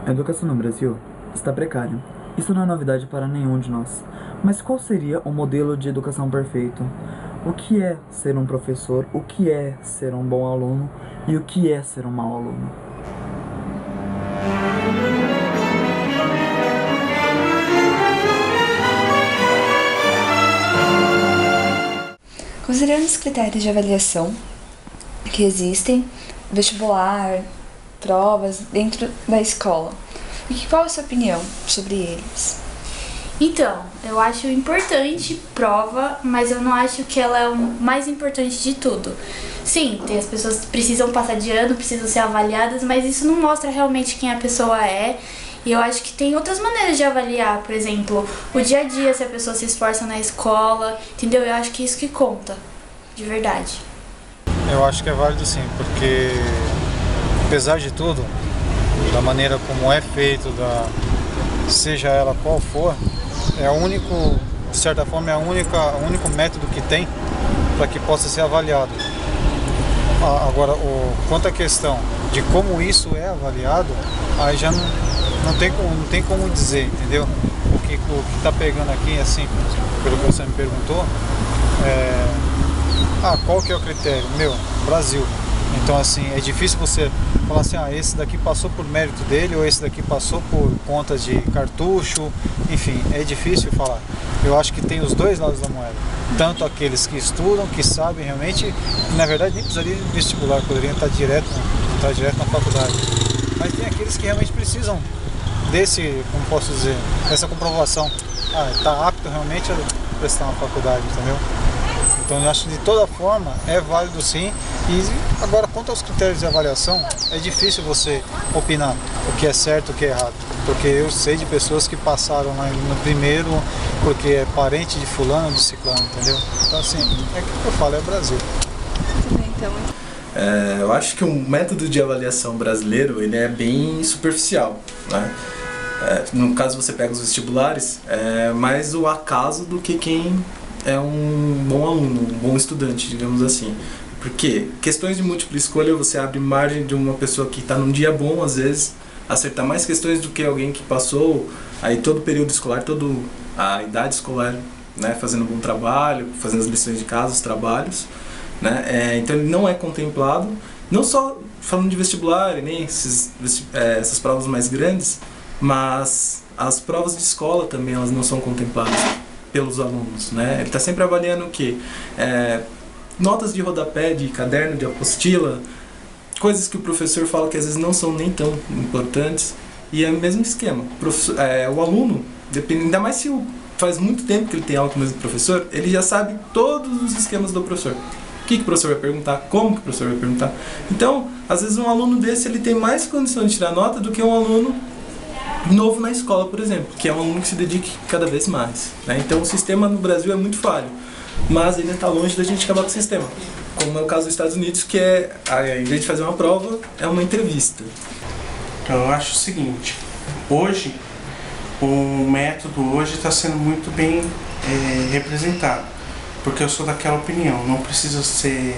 A educação no Brasil está precária. Isso não é novidade para nenhum de nós. Mas qual seria o modelo de educação perfeito? O que é ser um professor? O que é ser um bom aluno? E o que é ser um mau aluno? Considerando os critérios de avaliação que existem, vestibular, provas dentro da escola, qual é a sua opinião sobre eles? Então, eu acho importante prova, mas eu não acho que ela é o mais importante de tudo. Sim, tem as pessoas que precisam passar de ano, precisam ser avaliadas, mas isso não mostra realmente quem a pessoa é. E eu acho que tem outras maneiras de avaliar, por exemplo, o dia a dia, se a pessoa se esforça na escola, entendeu? Eu acho que isso que conta, de verdade. Eu acho que é válido sim, porque apesar de tudo, da maneira como é feito, seja ela qual for, é o único, de certa forma, é o único método que tem para que possa ser avaliado. Agora, quanto à questão de como isso é avaliado, aí já não tem como dizer, entendeu? O que está pegando aqui, assim, pelo que você me perguntou, qual que é o critério? Brasil. Então, assim, é difícil você falar assim, esse daqui passou por mérito dele, ou esse daqui passou por conta de cartucho, enfim, é difícil falar. Eu acho que tem os dois lados da moeda. Tanto aqueles que estudam, que sabem realmente, que na verdade nem precisaria de vestibular, poderiam entrar direto na faculdade. Mas tem aqueles que realmente precisam como posso dizer, dessa comprovação. Está apto realmente a prestar uma faculdade, entendeu? Então eu acho que de toda forma é válido sim. E agora, quanto aos critérios de avaliação, é difícil você opinar o que é certo e o que é errado. Porque eu sei de pessoas que passaram lá no primeiro porque é parente de fulano, de ciclano, entendeu? Então assim, é aquilo que eu falo, é o Brasil. Eu acho que o método de avaliação brasileiro ele é bem superficial, né? No caso você pega os vestibulares, é mais o acaso do que quem é um bom aluno, um bom estudante, digamos assim. Porque questões de múltipla escolha você abre margem de uma pessoa que está num dia bom, às vezes, acertar mais questões do que alguém que passou aí todo o período escolar, toda a idade escolar, né, fazendo um bom trabalho, fazendo as lições de casa, os trabalhos, né? Então ele não é contemplado, não só falando de vestibular, nem essas provas mais grandes, mas as provas de escola também elas não são contempladas pelos alunos, né? Ele está sempre avaliando o quê? Notas de rodapé, de caderno, de apostila, coisas que o professor fala que às vezes não são nem tão importantes, e é o mesmo esquema. O aluno, ainda mais se faz muito tempo que ele tem aula com o mesmo professor, ele já sabe todos os esquemas do professor. O que o professor vai perguntar, como que o professor vai perguntar. Então, às vezes um aluno desse ele tem mais condição de tirar nota do que um aluno novo na escola, por exemplo, que é um aluno que se dedique cada vez mais, né? Então o sistema no Brasil é muito falho, mas ainda está longe da gente acabar com o sistema, como é o caso dos Estados Unidos, que em vez de fazer uma prova, é uma entrevista. Então eu acho o seguinte, hoje, o método hoje está sendo muito bem representado, porque eu sou daquela opinião, não precisa ser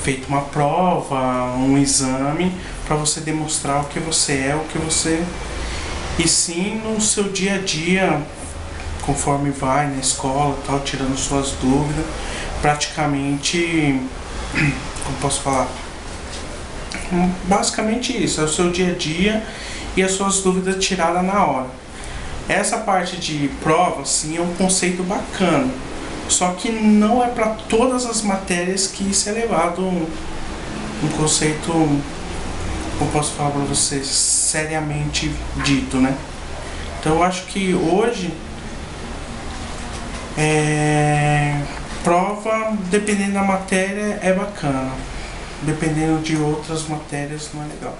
feita uma prova, um exame, para você demonstrar o que você é, o que você... E sim no seu dia a dia, conforme vai na escola, tal, tirando suas dúvidas, praticamente, como posso falar? Basicamente isso, é o seu dia a dia e as suas dúvidas tiradas na hora. Essa parte de prova, sim, é um conceito bacana, só que não é para todas as matérias que isso é levado um conceito, como posso falar para vocês, seriamente dito, né? Então eu acho que hoje prova, dependendo da matéria, é bacana. Dependendo de outras matérias, não é legal.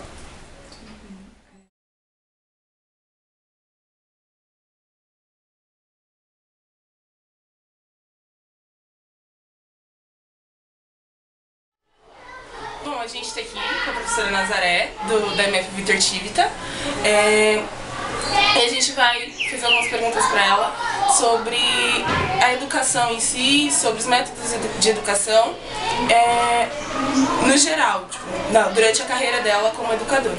Bom, a gente está aqui com a professora Nazaré, da MF Vitor Tivita. E a gente vai fazer algumas perguntas para ela sobre a educação em si, sobre os métodos de educação, no geral, durante a carreira dela como educadora.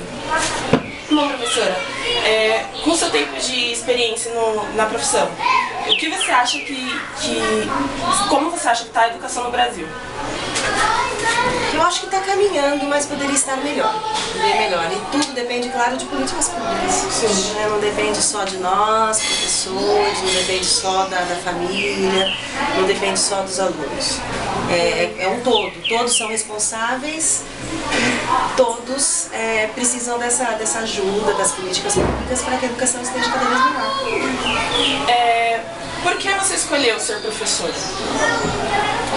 Bom, professora, com o seu tempo de experiência na profissão, o que você acha como você acha que está a educação no Brasil? Eu acho que está caminhando, mas poderia estar melhor, bem melhor. E tudo depende, claro, de políticas públicas. Sim. Não depende só de nós, professores, não depende só da família, não depende só dos alunos. É um todo, todos são responsáveis e todos precisam dessa ajuda das políticas públicas para que a educação esteja cada vez melhor. Por que você escolheu ser professora?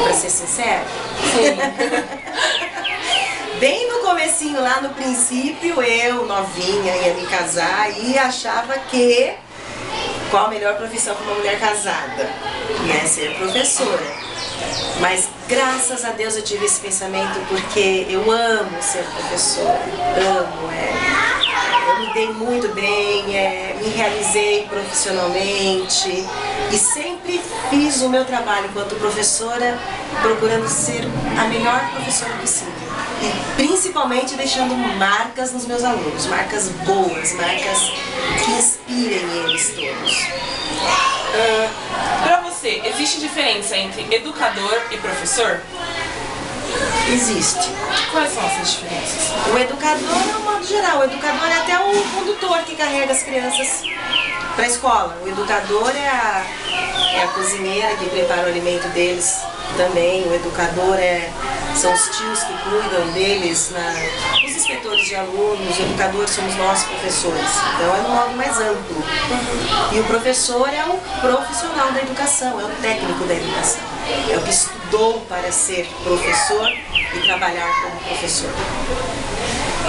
Pra ser sincera? Sim. Bem no comecinho, lá no princípio, eu, novinha, ia me casar e achava que qual a melhor profissão para uma mulher casada? Ia ser professora. Mas graças a Deus eu tive esse pensamento porque eu amo ser professora, amo, eu me dei muito bem, me realizei profissionalmente e sempre fiz o meu trabalho enquanto professora procurando ser a melhor professora possível e principalmente deixando marcas nos meus alunos, marcas boas, marcas que inspirem eles todos. Para você, existe diferença entre educador e professor? Existe. Quais são essas diferenças? O educador, no modo geral, o educador é até o condutor que carrega as crianças para a escola. O educador é a cozinheira que prepara o alimento deles também. O educador são os tios que cuidam deles, os inspetores de alunos. O educador somos nós, professores. Então é no modo mais amplo. E o professor é o profissional da educação, é o técnico da educação. É o que estudou para ser professor e trabalhar como professor.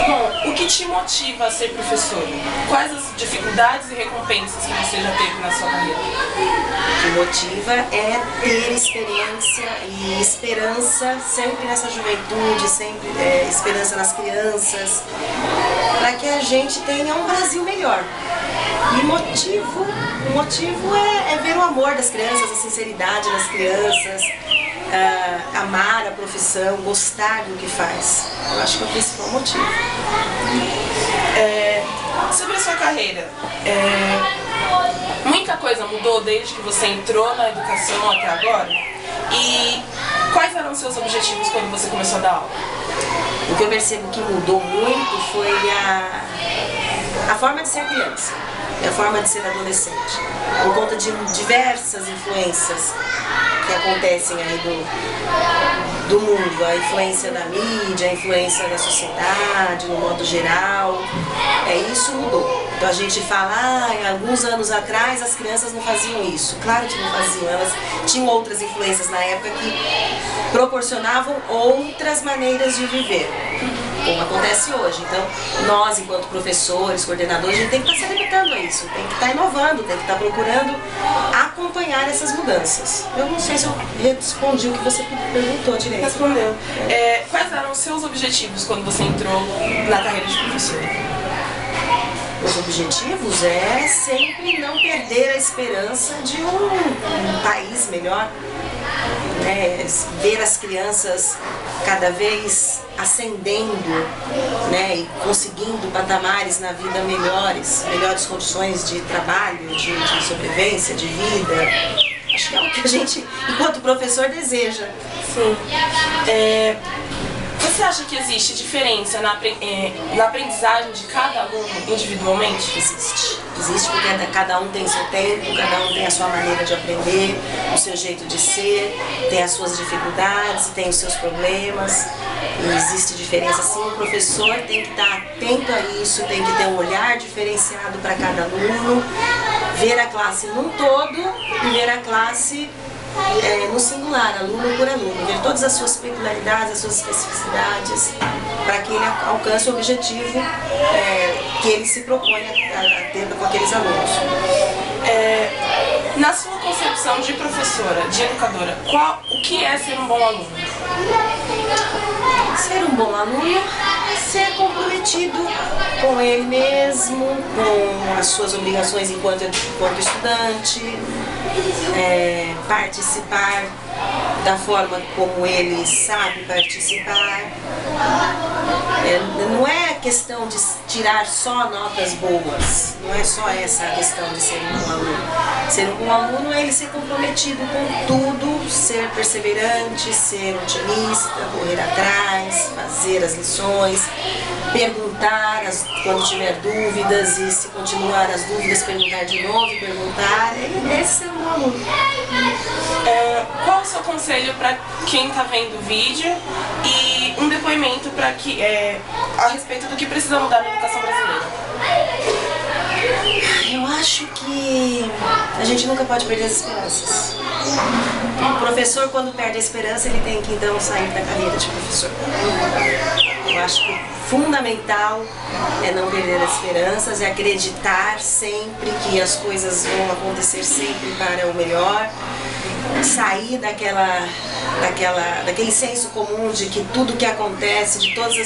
Bom, o que te motiva a ser professor? Quais as dificuldades e recompensas que você já teve na sua carreira? O que motiva é ter experiência e esperança sempre nessa juventude, sempre esperança nas crianças, para que a gente tenha um Brasil melhor. E o motivo é ver o amor das crianças, a sinceridade das crianças, amar a profissão, gostar do que faz. Eu acho que é o principal motivo. Sobre a sua carreira, muita coisa mudou desde que você entrou na educação até agora? E quais eram os seus objetivos quando você começou a dar aula? O que eu percebo que mudou muito foi a forma de ser criança. É a forma de ser adolescente, por conta de diversas influências que acontecem aí do mundo, a influência da mídia, a influência da sociedade, no modo geral, isso mudou. Então a gente fala, alguns anos atrás as crianças não faziam isso. Claro que não faziam, elas tinham outras influências na época que proporcionavam outras maneiras de viver, como acontece hoje. Então, nós, enquanto professores, coordenadores, a gente tem que estar se adaptando a isso, tem que estar inovando, tem que estar procurando acompanhar essas mudanças. Eu não sei se eu respondi o que você perguntou direito. Respondeu. Quais eram os seus objetivos quando você entrou na carreira de professor? Os objetivos é sempre não perder a esperança de um país melhor, né? Ver as crianças cada vez ascendendo, né? E conseguindo patamares na vida melhores condições de trabalho, de sobrevivência, de vida. Acho que é o que a gente, enquanto professor, deseja. Sim. Você acha que existe diferença na aprendizagem de cada aluno individualmente? Existe. Existe porque cada um tem seu tempo, cada um tem a sua maneira de aprender, o seu jeito de ser, tem as suas dificuldades, tem os seus problemas. E existe diferença sim, o professor tem que estar atento a isso, tem que ter um olhar diferenciado para cada aluno, ver a classe num todo e ver a classe no singular, aluno por aluno, ver todas as suas peculiaridades, as suas especificidades, para que ele alcance o objetivo que ele se propõe a ter com aqueles alunos. Na sua concepção de professora, de educadora, o que é ser um bom aluno? Ser um bom aluno é ser comprometido com ele mesmo, com as suas obrigações enquanto estudante, participar da forma como ele sabe participar. Não é questão de tirar só notas boas, não é só essa a questão de ser um bom aluno. Ser um bom aluno é ele ser comprometido com tudo, ser perseverante, ser otimista, correr atrás, fazer as lições, perguntar quando tiver dúvidas e se continuar as dúvidas, perguntar de novo e perguntar. Esse é ser um bom aluno. Qual o seu conselho para quem está vendo o vídeo e um depoimento a respeito do que precisa mudar na educação brasileira? Eu acho que a gente nunca pode perder as esperanças. O professor, quando perde a esperança, ele tem que então sair da carreira de professor. Eu acho que fundamental é não perder as esperanças, é acreditar sempre que as coisas vão acontecer sempre para o melhor, sair daquele senso comum de que tudo que acontece, de todos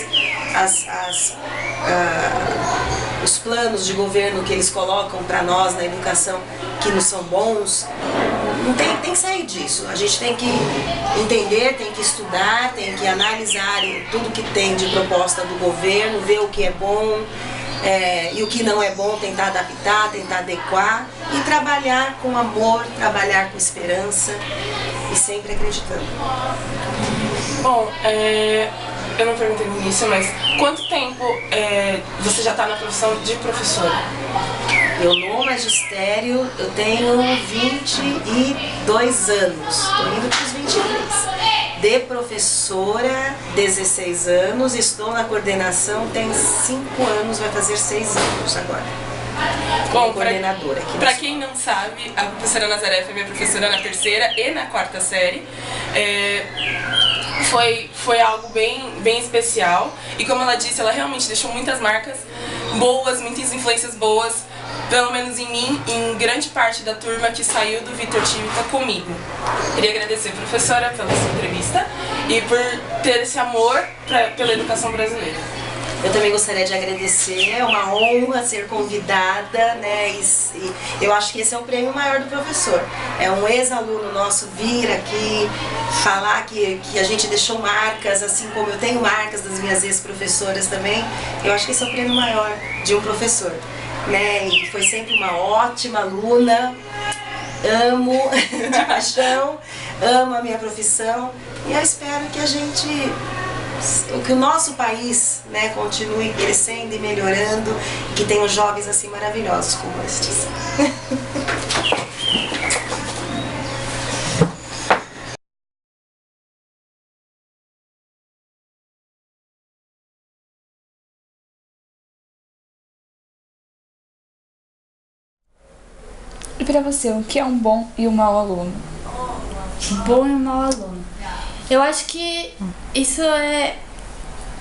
os planos de governo que eles colocam para nós na educação que não são bons, tem que sair disso. A gente tem que entender, tem que estudar, tem que analisar tudo que tem de proposta do governo, ver o que é bom e o que não é bom, tentar adaptar, tentar adequar e trabalhar com amor, trabalhar com esperança e sempre acreditando. Bom, eu não perguntei no início, mas quanto tempo você já está na profissão de professora? Eu no magistério eu tenho 22 anos, estou indo para os 23. De professora, 16 anos, estou na coordenação, tem 5 anos, vai fazer 6 anos agora. Bom, coordenadora aqui. Para quem não sabe, a professora Nazaré foi minha professora na 3ª e na 4ª série. Foi algo bem especial e, como ela disse, ela realmente deixou muitas marcas boas, muitas influências boas, pelo menos em mim e em grande parte da turma que saiu do Vitor Tivita comigo. Queria agradecer, professora, pela sua entrevista e por ter esse amor pela educação brasileira. Eu também gostaria de agradecer, é uma honra ser convidada, né? E eu acho que esse é o prêmio maior do professor. É um ex-aluno nosso vir aqui falar que a gente deixou marcas, assim como eu tenho marcas das minhas ex-professoras também. Eu acho que esse é o prêmio maior de um professor, né? E foi sempre uma ótima aluna, amo de paixão, amo a minha profissão e eu espero que que o nosso país, né, continue crescendo e melhorando, que tenham jovens assim maravilhosos como estes. E para você, o que é um bom e um mau aluno? Bom e um mau aluno. Eu acho que isso é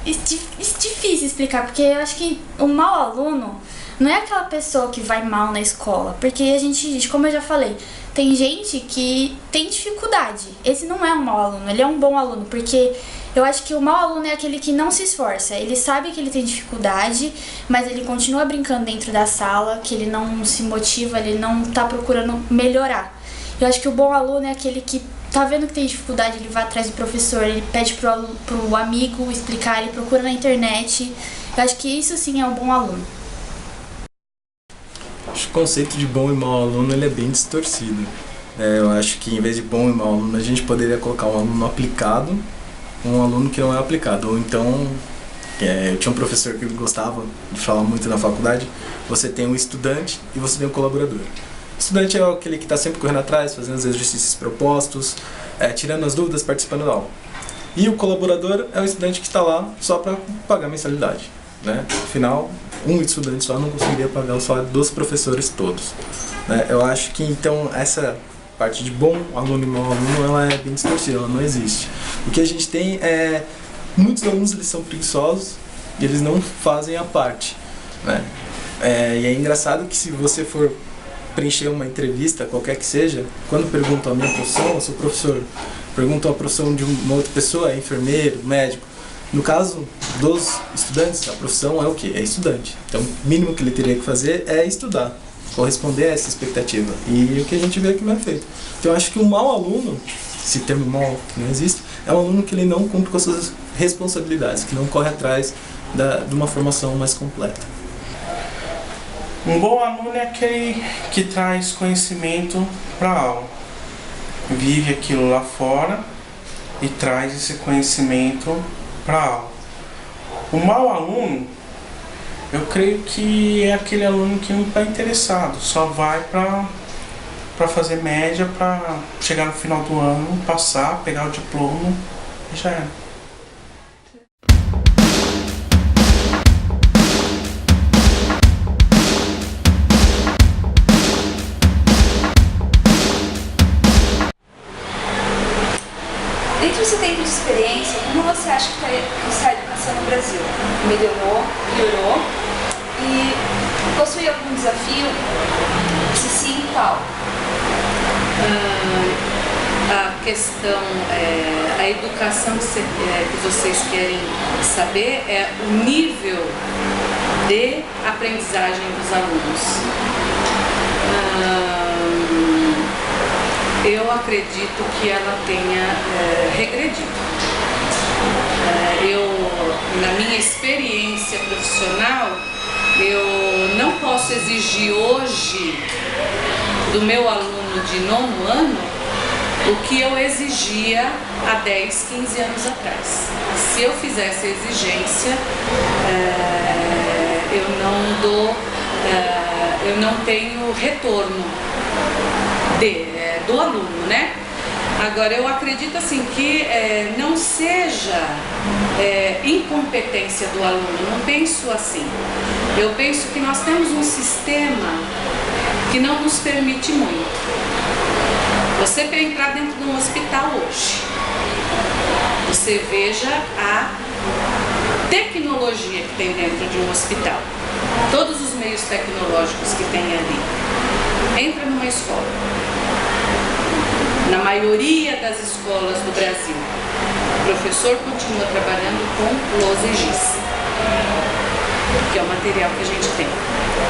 difícil explicar, porque eu acho que o mau aluno não é aquela pessoa que vai mal na escola, porque a gente, como eu já falei, tem gente que tem dificuldade. Esse não é um mau aluno, ele é um bom aluno, porque eu acho que o mau aluno é aquele que não se esforça. Ele sabe que ele tem dificuldade, mas ele continua brincando dentro da sala, que ele não se motiva, ele não tá procurando melhorar. Eu acho que o bom aluno é aquele que tá vendo que tem dificuldade, ele vai atrás do professor, ele pede pro amigo explicar, ele procura na internet. Eu acho que isso sim é um bom aluno. Acho que o conceito de bom e mau aluno ele é bem distorcido. Eu acho que em vez de bom e mau aluno, a gente poderia colocar um aluno aplicado e um aluno que não é aplicado. Ou então, eu tinha um professor que gostava de falar muito na faculdade, você tem um estudante e você tem um colaborador. O estudante é aquele que está sempre correndo atrás, fazendo os exercícios propostos, tirando as dúvidas, participando da aula. E o colaborador é o estudante que está lá só para pagar mensalidade, né? Afinal, um estudante só não conseguiria pagar o salário dos professores todos, né? Eu acho que então essa parte de bom aluno e mau aluno ela é bem distorcida, ela não existe. O que a gente tem é muitos alunos eles são preguiçosos e eles não fazem a parte, né? E é engraçado que se você for preencher uma entrevista, qualquer que seja, quando perguntam a minha profissão, eu sou professor, perguntam a profissão de uma outra pessoa, é enfermeiro, médico. No caso dos estudantes, a profissão é o quê? É estudante. Então, o mínimo que ele teria que fazer é estudar, corresponder a essa expectativa. E o que a gente vê que não é feito. Então, eu acho que um mau aluno, esse termo mau não existe, é um aluno que ele não cumpre com as suas responsabilidades, que não corre atrás de uma formação mais completa. Um bom aluno é aquele que traz conhecimento para a aula, vive aquilo lá fora e traz esse conhecimento para a aula. O mau aluno, eu creio que é aquele aluno que não está interessado, só vai para fazer média, para chegar no final do ano, passar, pegar o diploma e já era. Dentro desse tempo de experiência, como você acha que está a educação no Brasil? Melhorou, piorou? E possui algum desafio? Se sim, qual? A questão, a educação que vocês querem saber é o nível de aprendizagem dos alunos. Eu acredito que ela tenha regredido. Na minha experiência profissional, eu não posso exigir hoje do meu aluno de 9º ano o que eu exigia há 10, 15 anos atrás. Se eu fizesse a exigência, eu não tenho retorno do aluno, né? Agora, eu acredito assim que não seja incompetência do aluno, não penso assim. Eu penso que nós temos um sistema que não nos permite muito. Você para entrar dentro de um hospital hoje, você veja a tecnologia que tem dentro de um hospital, todos os meios tecnológicos que tem ali. Entra numa escola. Na maioria das escolas do Brasil, o professor continua trabalhando com lousa e giz, que é o material que a gente tem.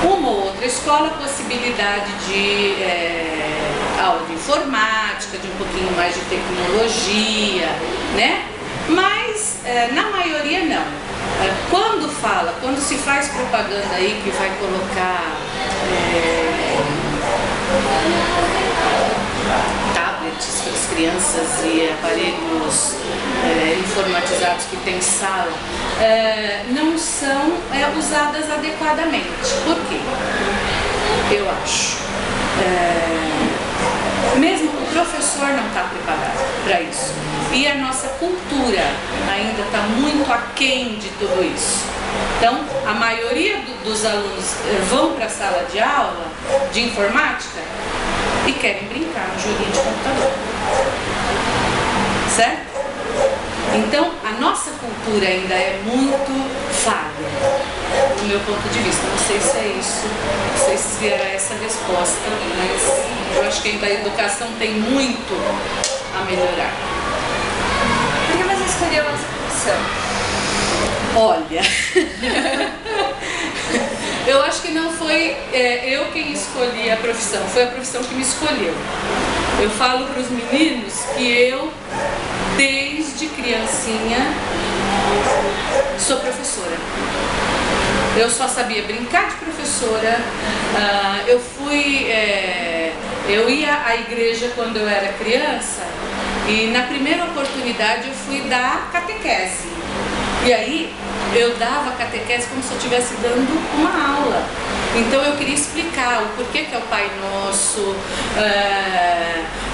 Uma ou outra escola, possibilidade de aula de informática, de um pouquinho mais de tecnologia, né? Mas na maioria não. Quando se faz propaganda aí que vai colocar tablets para as crianças e aparelhos informatizados que tem sala, não são usadas adequadamente. Por quê? Eu acho. Mesmo o professor não está preparado para isso. E a nossa cultura ainda está muito aquém de tudo isso. Então, a maioria dos alunos vão para a sala de aula de informática e querem brincar no joguinho de computador. Certo? Então, a nossa cultura ainda é muito falha, do meu ponto de vista. Não sei se é isso, não sei se era essa a resposta, mas eu acho que ainda a educação tem muito a melhorar. Por que você escolheu essa profissão? Olha, eu acho que não foi eu quem escolhi a profissão, foi a profissão que me escolheu. Eu falo para os meninos que eu, desde criancinha, sou professora. Eu só sabia brincar de professora. Eu ia à igreja quando eu era criança e na primeira oportunidade eu fui dar catequese. E aí eu dava catequese como se eu estivesse dando uma aula. Então eu queria explicar o porquê que é o Pai Nosso,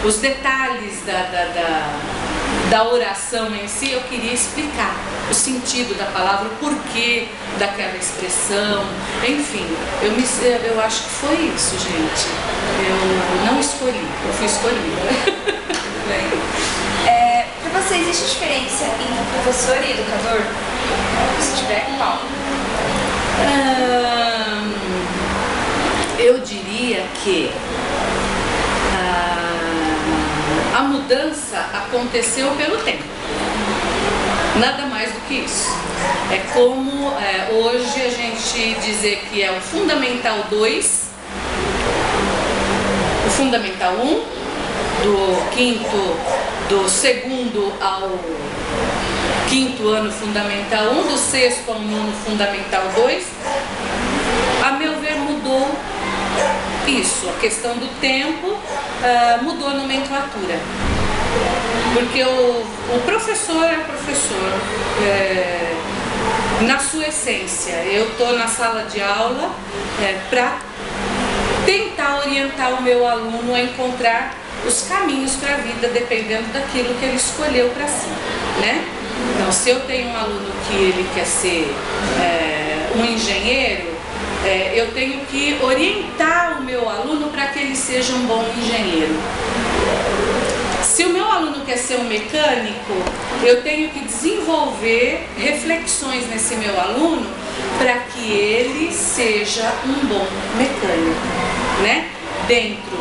os detalhes da oração em si, eu queria explicar o sentido da palavra, o porquê daquela expressão, enfim, eu acho que foi isso, gente. Eu não escolhi, eu fui escolhida. Para você, existe diferença entre professor e educador? Se tiver, qual? Eu diria que a mudança aconteceu pelo tempo, nada mais do que isso. É como hoje a gente dizer que é o Fundamental 2, o Fundamental 1, do 5º, do 2º ao quinto ano fundamental 1, do sexto ao nono fundamental 2, a meu ver mudou isso, a questão do tempo, mudou a nomenclatura. Porque o professor é o professor, na sua essência. Eu estou na sala de aula para tentar orientar o meu aluno a encontrar os caminhos para a vida, dependendo daquilo que ele escolheu para si, né? Então, se eu tenho um aluno que ele quer ser um engenheiro, eu tenho que orientar o meu aluno para que ele seja um bom engenheiro. Se o meu aluno quer ser um mecânico, eu tenho que desenvolver reflexões nesse meu aluno para que ele seja um bom mecânico, né? Dentro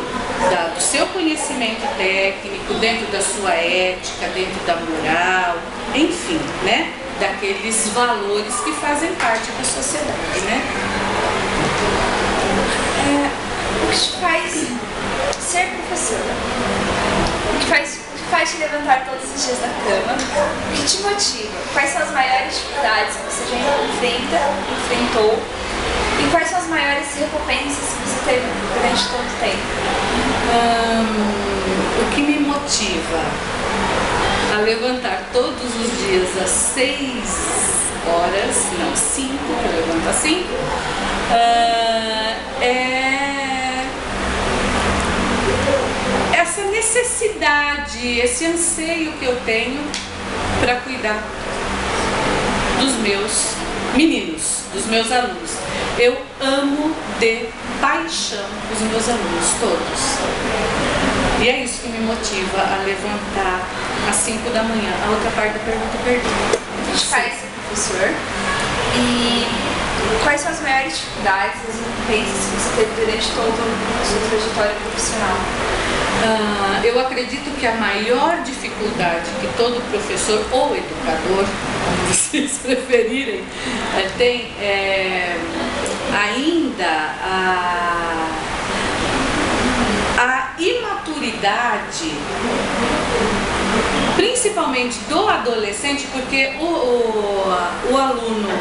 do seu conhecimento técnico, dentro da sua ética, dentro da moral, enfim, né? Daqueles valores que fazem parte da sociedade, né? O que te faz ser professora? O que faz te levantar todos os dias da cama? O que te motiva? Quais são as maiores dificuldades que você já enfrentou? E quais são as maiores recompensas que você teve durante tanto tempo? O que me motiva a levantar todos os dias às 6 horas, não 5, eu levanto às 5, essa necessidade, esse anseio que eu tenho para cuidar dos meus meninos, dos meus alunos. Eu amo de paixão os meus alunos, todos. E é isso que me motiva a levantar às 5 da manhã. A outra parte da pergunta eu perdi. O que te faz ser professor? E quais são as maiores dificuldades, as recompensas que você teve durante toda a sua trajetória profissional? Eu acredito que a maior dificuldade que todo professor ou educador, como vocês preferirem, tem ainda a imaturidade, principalmente do adolescente, porque o aluno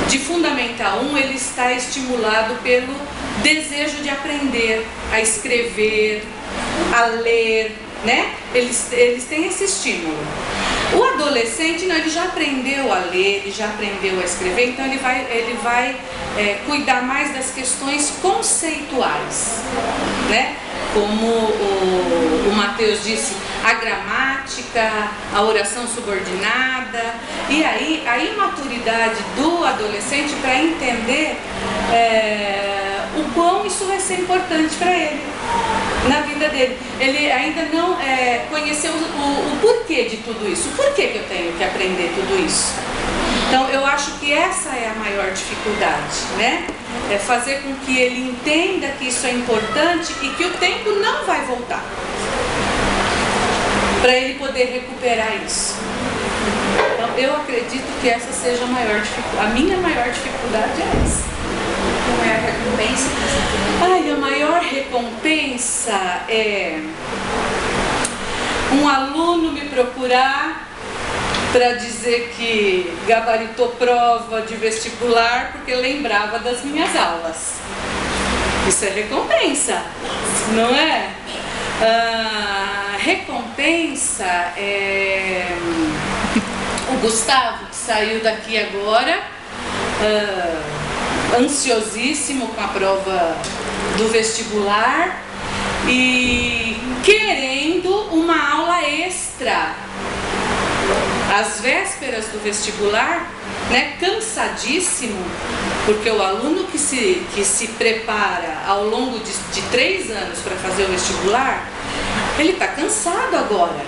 de Fundamental 1, ele está estimulado pelo desejo de aprender a escrever, a ler, né? Eles têm esse estímulo. O adolescente, não, ele já aprendeu a ler, ele já aprendeu a escrever, então ele vai cuidar mais das questões conceituais, né? Como o Matheus disse, a gramática, a oração subordinada, e aí a imaturidade do adolescente para entender o quão isso vai ser importante para ele na vida dele. Ele ainda não conheceu o porquê de tudo isso, o porquê que eu tenho que aprender tudo isso. Então eu acho que essa é a maior dificuldade, né? É fazer com que ele entenda que isso é importante e que o tempo não vai voltar, para ele poder recuperar isso. Então eu acredito que essa seja a maior dificuldade. A minha maior dificuldade é essa. A maior recompensa que você tem? A maior recompensa é um aluno me procurar para dizer que gabaritou prova de vestibular porque lembrava das minhas aulas. Isso é recompensa, não é? Recompensa é o Gustavo, que saiu daqui agora, ansiosíssimo com a prova do vestibular e querendo uma aula extra às vésperas do vestibular, né, cansadíssimo, porque o aluno que se prepara ao longo de 3 anos para fazer o vestibular, ele está cansado agora,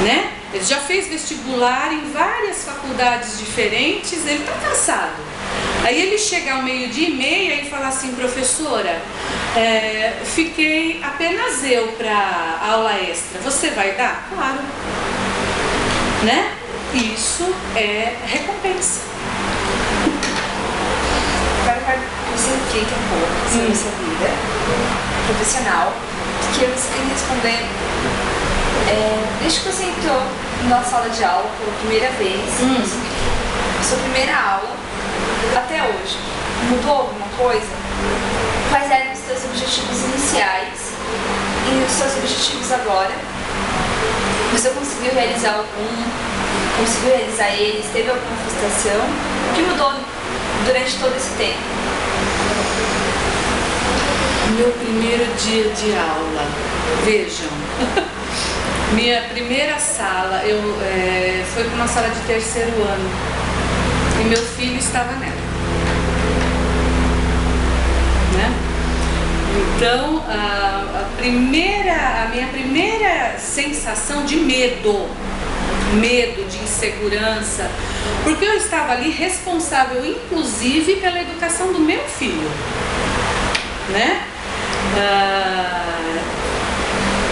né? Ele já fez vestibular em várias faculdades diferentes, ele está cansado. Aí ele chega ao 12:30 e fala assim: professora, fiquei apenas eu para aula extra, você vai dar? Claro. Né? Isso é recompensa. Agora eu quero que você reflita um pouco sobre a sua vida profissional, que você tem que responder desde que você entrou na sala de aula pela primeira vez, sua primeira aula, até hoje, mudou alguma coisa? Quais eram os seus objetivos iniciais e os seus objetivos agora? Você conseguiu realizar algum? Conseguiu realizar eles? Teve alguma frustração? O que mudou durante todo esse tempo? Meu primeiro dia de aula, vejam, minha primeira sala, foi para uma sala de terceiro ano e meu filho estava nela, né? Então, a minha primeira sensação de medo, de insegurança, porque eu estava ali responsável, inclusive, pela educação do meu filho, né?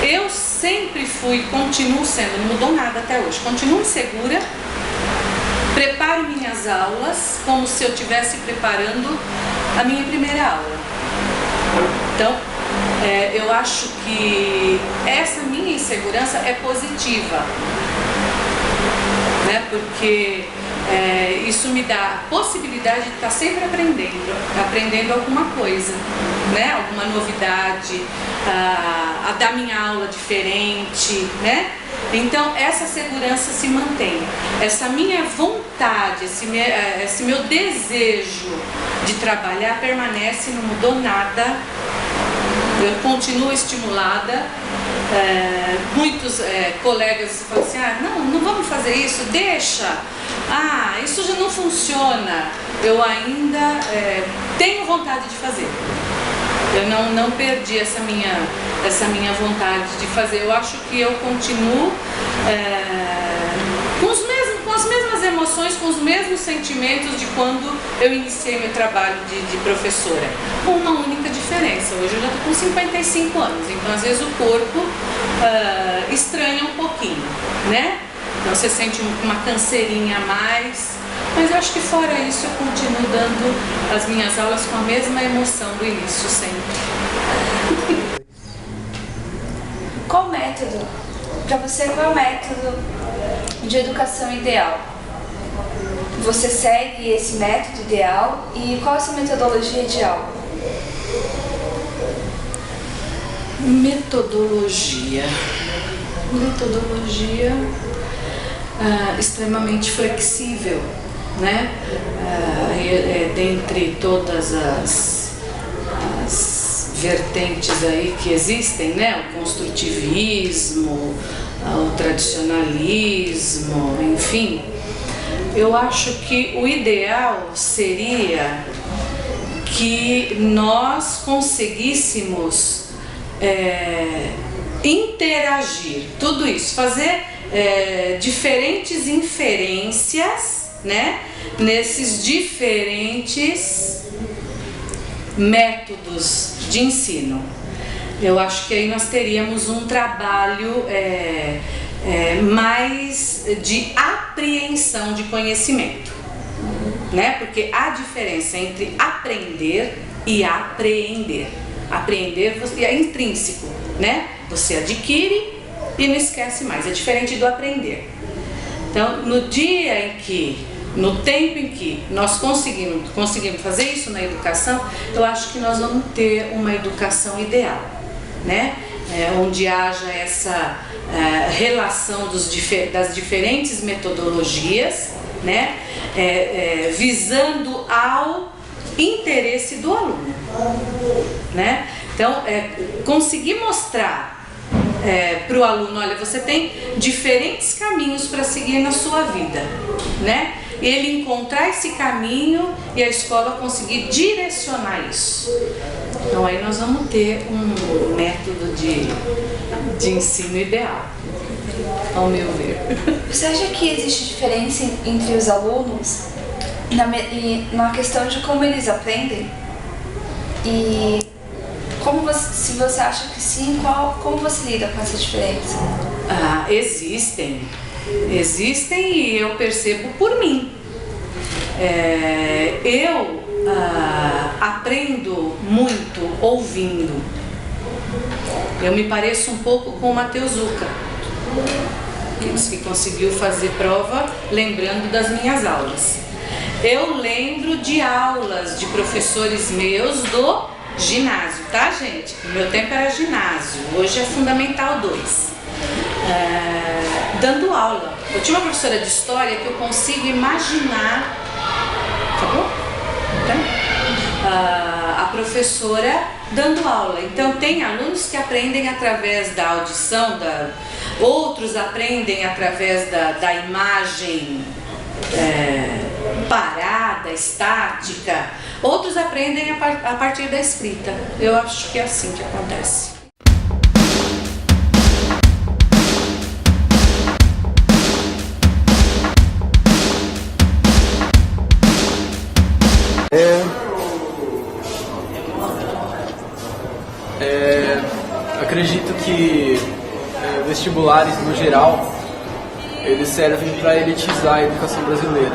Eu sempre fui, continuo sendo, não mudou nada até hoje, continuo insegura, preparo minhas aulas como se eu estivesse preparando a minha primeira aula. Então, eu acho que essa minha insegurança é positiva, né? Porque isso me dá a possibilidade de estar sempre aprendendo alguma coisa, né? Alguma novidade, a dar minha aula diferente, né? Então essa segurança se mantém, essa minha vontade, esse meu desejo de trabalhar permanece, não mudou nada, eu continuo estimulada. Muitos colegas falam assim, não vamos fazer isso, deixa, isso já não funciona. Eu ainda tenho vontade de fazer, eu não perdi essa minha vontade de fazer. Eu acho que eu continuo com as mesmas emoções, com os mesmos sentimentos de quando eu iniciei meu trabalho de professora, com uma única diferença. Hoje eu já estou com 55 anos, então às vezes o corpo estranha um pouquinho, né? Então você sente uma canseirinha a mais, mas eu acho que fora isso eu continuo dando as minhas aulas com a mesma emoção do início sempre. Qual método, para você, qual é o método de educação ideal? Você segue esse método ideal e qual é a sua metodologia ideal? Metodologia extremamente flexível, né? Dentre todas as vertentes aí que existem, né? O construtivismo, o tradicionalismo, enfim, eu acho que o ideal seria que nós conseguíssemos interagir, tudo isso, fazer diferentes inferências, né, nesses diferentes métodos de ensino. Eu acho que aí nós teríamos um trabalho mais de apreensão de conhecimento, né? Porque há diferença entre aprender e apreender. Apreender é intrínseco, né? Você adquire e não esquece mais, é diferente do aprender. Então, no tempo em que nós conseguimos fazer isso na educação, eu acho que nós vamos ter uma educação ideal, né? Onde haja essa relação das diferentes metodologias, né? Visando ao interesse do aluno, né? Então, conseguir mostrar para o aluno, olha, você tem diferentes caminhos para seguir na sua vida, né? Ele encontrar esse caminho e a escola conseguir direcionar isso. Então aí nós vamos ter um método de ensino ideal, ao meu ver. Você acha que existe diferença entre os alunos na questão de como eles aprendem? E se você acha que sim, como você lida com essa diferença? Existem e eu percebo por mim. Eu aprendo muito ouvindo. Eu me pareço um pouco com o Matheus Zucca, que disse que conseguiu fazer prova lembrando das minhas aulas. Eu lembro de aulas de professores meus do ginásio, tá, gente? No meu tempo era ginásio, hoje é Fundamental 2. Dando aula. Eu tinha uma professora de história que eu consigo imaginar. Acabou? A professora dando aula. Então tem alunos que aprendem através da audição, outros aprendem através da imagem parada, estática, outros aprendem a partir da escrita. Eu acho que é assim que acontece. Acredito que vestibulares no geral eles servem para elitizar a educação brasileira,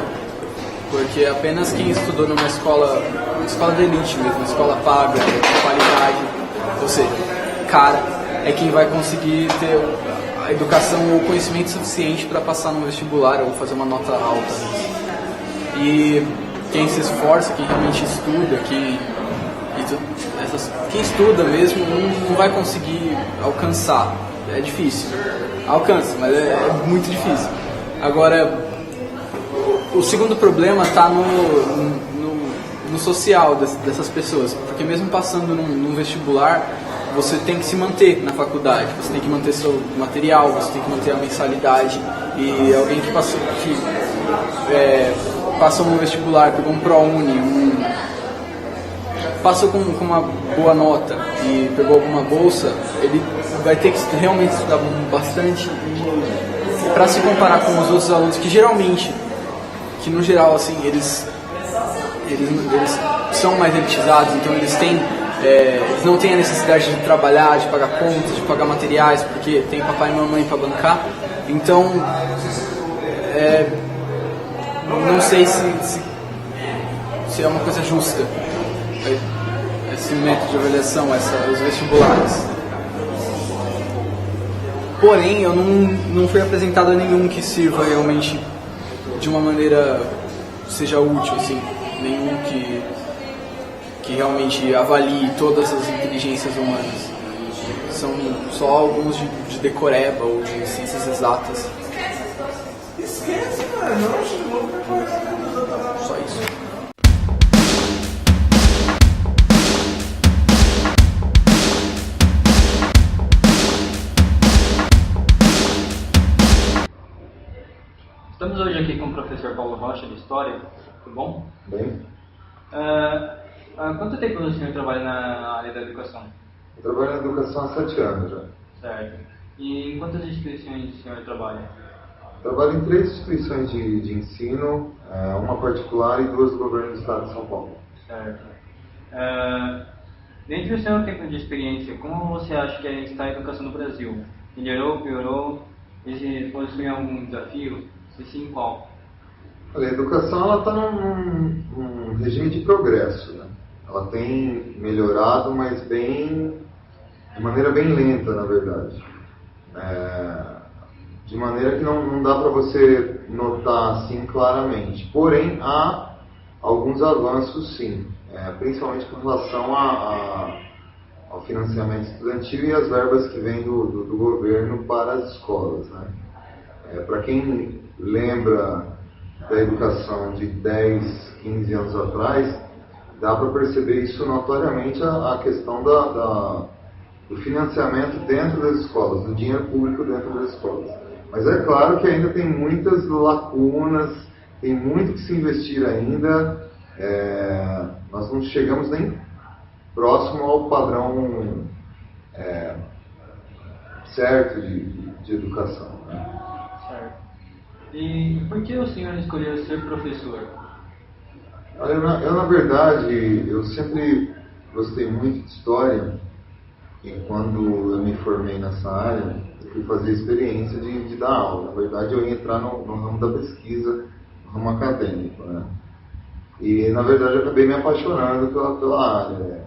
porque apenas quem estudou numa escola de elite mesmo, uma escola paga, de qualidade, ou seja, cara, é quem vai conseguir ter a educação ou o conhecimento suficiente para passar no vestibular ou fazer uma nota alta. E quem se esforça, quem realmente estuda, quem estuda mesmo não vai conseguir alcançar. É difícil. Alcança, mas é muito difícil. Agora, o segundo problema está no social dessas pessoas. Porque mesmo passando num vestibular, você tem que se manter na faculdade. Você tem que manter seu material, você tem que manter a mensalidade. E alguém que passou no vestibular, pegou um ProUni, passou com uma boa nota e pegou alguma bolsa, ele vai ter que realmente estudar bastante para se comparar com os outros alunos que no geral assim eles são mais elitizados, então eles não têm a necessidade de trabalhar, de pagar contas, de pagar materiais, porque tem papai e mamãe para bancar. Então não sei se é uma coisa justa esse método de avaliação, os vestibulares. Porém, eu não fui apresentado a nenhum que sirva realmente de uma maneira seja útil, assim, nenhum que realmente avalie todas as inteligências humanas. São só alguns de decoreba ou de ciências exatas. Só isso. Estamos hoje aqui com o professor Paulo Rocha de História, tudo bom? Bem. Há quanto tempo o senhor trabalha na área da educação? Eu trabalho na educação há 7 anos já. Certo. E em quantas instituições o senhor trabalha? Trabalho em 3 instituições de ensino, uma particular e 2 do governo do estado de São Paulo. Certo. Dentro do seu tempo de experiência, como você acha que está a educação no Brasil? Melhorou, piorou? E se possui algum desafio? Se sim, qual? Olha, a educação está num regime de progresso, né? Ela tem melhorado, mas de maneira bem lenta, na verdade. De maneira que não dá para você notar assim claramente. Porém, há alguns avanços sim, principalmente com relação ao financiamento estudantil e as verbas que vêm do governo para as escolas, né? Para quem lembra da educação de 10, 15 anos atrás, dá para perceber isso notoriamente a questão do financiamento dentro das escolas, do dinheiro público dentro das escolas. Mas é claro que ainda tem muitas lacunas, tem muito que se investir ainda, nós não chegamos nem próximo ao padrão certo de educação, né? Certo. E por que o senhor escolheu ser professor? Olha, eu na verdade, eu sempre gostei muito de história e quando eu me formei nessa área, eu fui fazer a experiência de dar aula. Na verdade, eu ia entrar no ramo da pesquisa, no ramo acadêmico, né? E na verdade eu acabei me apaixonando pela área.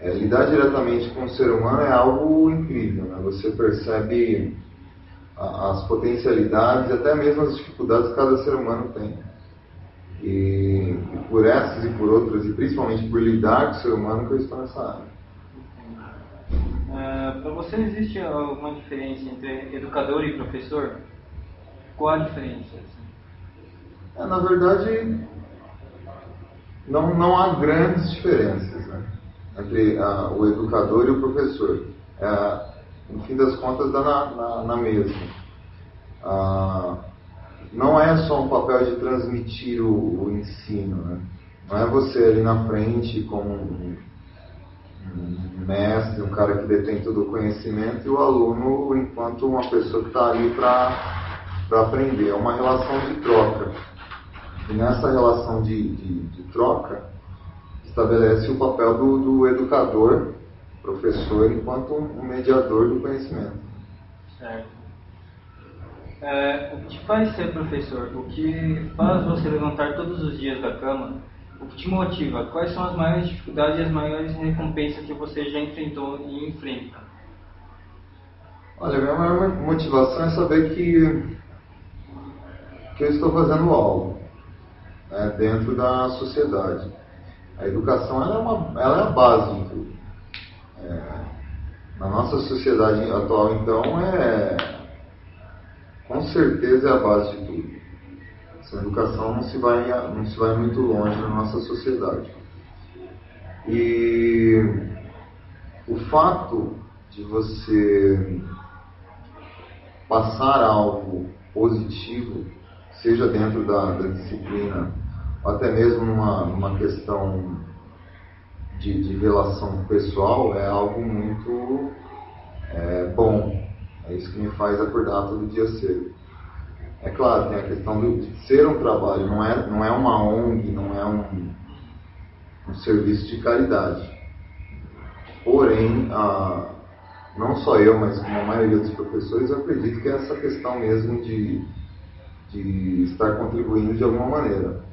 Lidar diretamente com o ser humano é algo incrível, né? Você percebe as potencialidades e até mesmo as dificuldades que cada ser humano tem. E por essas e por outras, e principalmente por lidar com o ser humano, que eu estou nessa área. Para você, existe alguma diferença entre educador e professor? Qual a diferença? Na verdade, não há grandes diferenças, né, entre o educador e o professor. No fim das contas, dá na mesma. Não é só um papel de transmitir o ensino, né? Não é você ali na frente como um mestre, um cara que detém todo o conhecimento, e o aluno enquanto uma pessoa que está ali para aprender. É uma relação de troca. E nessa relação de troca, estabelece o papel do educador, professor, enquanto um mediador do conhecimento. Certo. O que te faz ser professor? O que faz você levantar todos os dias da cama? O que te motiva? Quais são as maiores dificuldades e as maiores recompensas que você já enfrentou e enfrenta? Olha, a minha maior motivação é saber que eu estou fazendo algo, né, dentro da sociedade. A educação ela é a base de tudo. Na nossa sociedade atual, então, com certeza é a base de tudo. Sem educação não se vai muito longe na nossa sociedade. E o fato de você passar algo positivo, seja dentro da disciplina, ou até mesmo numa questão de relação pessoal, é algo muito bom. É isso que me faz acordar todo dia cedo. É claro, tem a questão de ser um trabalho, não é uma ONG, não é um serviço de caridade. Porém, não só eu, mas como a maioria dos professores, eu acredito que é essa questão mesmo de estar contribuindo de alguma maneira.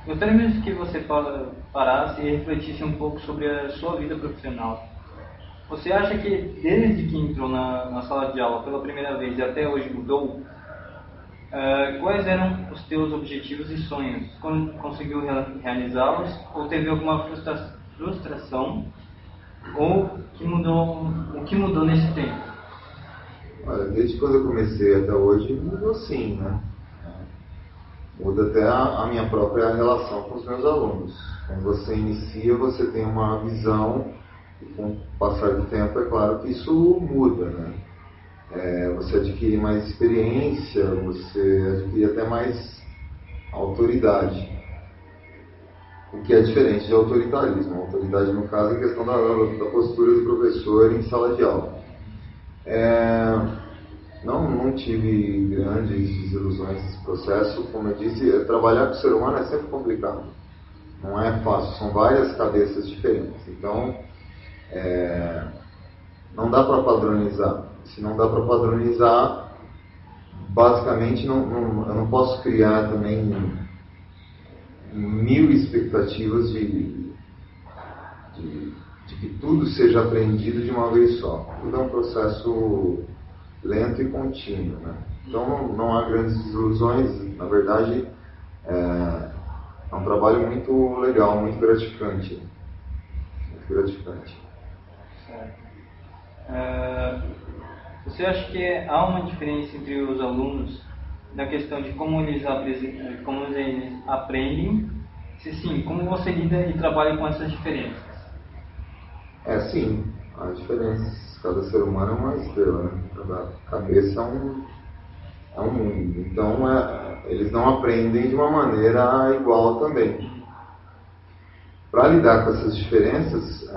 Gostaria mesmo que você parasse e refletisse um pouco sobre a sua vida profissional. Você acha que desde que entrou na sala de aula pela primeira vez e até hoje mudou? Quais eram os teus objetivos e sonhos? Conseguiu realizá-los? Ou teve alguma frustração? Ou o que mudou nesse tempo? Olha, desde quando eu comecei até hoje, mudou sim, né? Muda até a minha própria relação com os meus alunos. Quando você inicia, você tem uma visão, e com o passar do tempo, é claro que isso muda, né? Você adquire mais experiência, você adquire até mais autoridade. O que é diferente de autoritarismo. A autoridade, no caso, é a questão da postura do professor em sala de aula. Não tive grandes desilusões nesse processo. Como eu disse, trabalhar com o ser humano é sempre complicado. Não é fácil, são várias cabeças diferentes. Então, não dá para padronizar. Se não dá para padronizar, basicamente eu não posso criar também 1000 expectativas de que tudo seja aprendido de uma vez só. Tudo é um processo lento e contínuo, né? Então não há grandes desilusões. Na verdade, é um trabalho muito legal, muito gratificante. Muito gratificante. Certo. Você acha que há uma diferença entre os alunos na questão de como eles aprendem? Se sim, como você lida e trabalha com essas diferenças? Sim, há diferenças. Cada ser humano é uma estrela, né? Cada cabeça é um mundo. Então, eles não aprendem de uma maneira igual também. Para lidar com essas diferenças,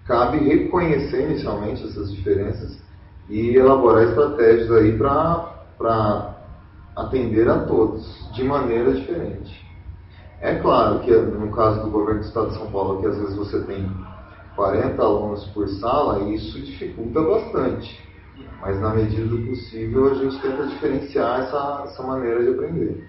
cabe reconhecer inicialmente essas diferenças e elaborar estratégias aí para atender a todos de maneira diferente. É claro que no caso do governo do Estado de São Paulo, que às vezes você tem 40 alunos por sala, isso dificulta bastante. Mas na medida do possível a gente tenta diferenciar essa maneira de aprender.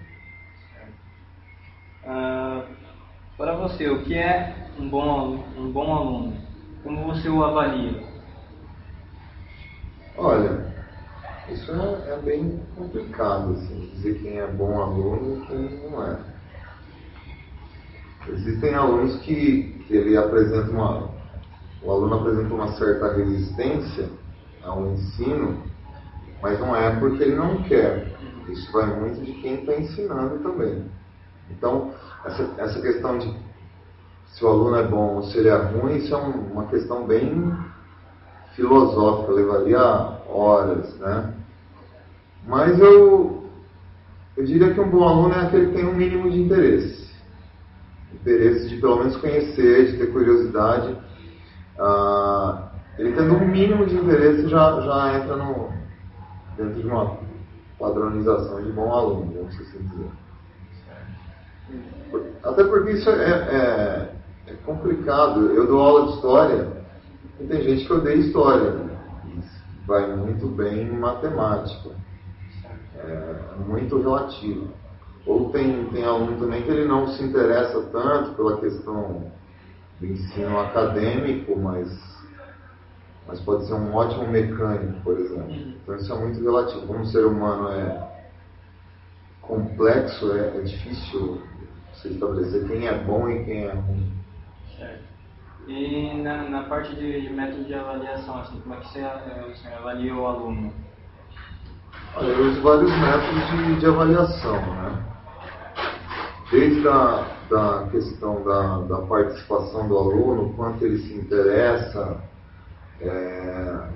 Para você, o que é um bom aluno? Como você o avalia? Olha, isso é bem complicado, assim, dizer quem é bom aluno e quem não é. Existem alunos que ele apresenta o aluno apresenta uma certa resistência ao ensino, mas não é porque ele não quer. Isso vai muito de quem está ensinando também. Então, essa questão de se o aluno é bom ou se ele é ruim, isso é uma questão bem filosófica, levaria horas, né? Mas eu diria que um bom aluno é aquele que tem um mínimo de interesse. Interesse de pelo menos conhecer, de ter curiosidade. Ele tendo um mínimo de interesse já entra dentro de uma padronização de bom aluno, vamos assim dizer. Até porque isso é complicado. Eu dou aula de história e tem gente que odeia história, né? Vai muito bem em matemática. É muito relativo. Ou tem aluno também que ele não se interessa tanto pela questão do ensino acadêmico, mas pode ser um ótimo mecânico, por exemplo. Então isso é muito relativo. Como o ser humano é complexo, é difícil você estabelecer quem é bom e quem é ruim. Certo. E na parte de método de avaliação, assim, como é que você avalia o aluno? Olha, eu uso vários métodos de avaliação, né? Desde da questão da participação do aluno, quanto ele se interessa,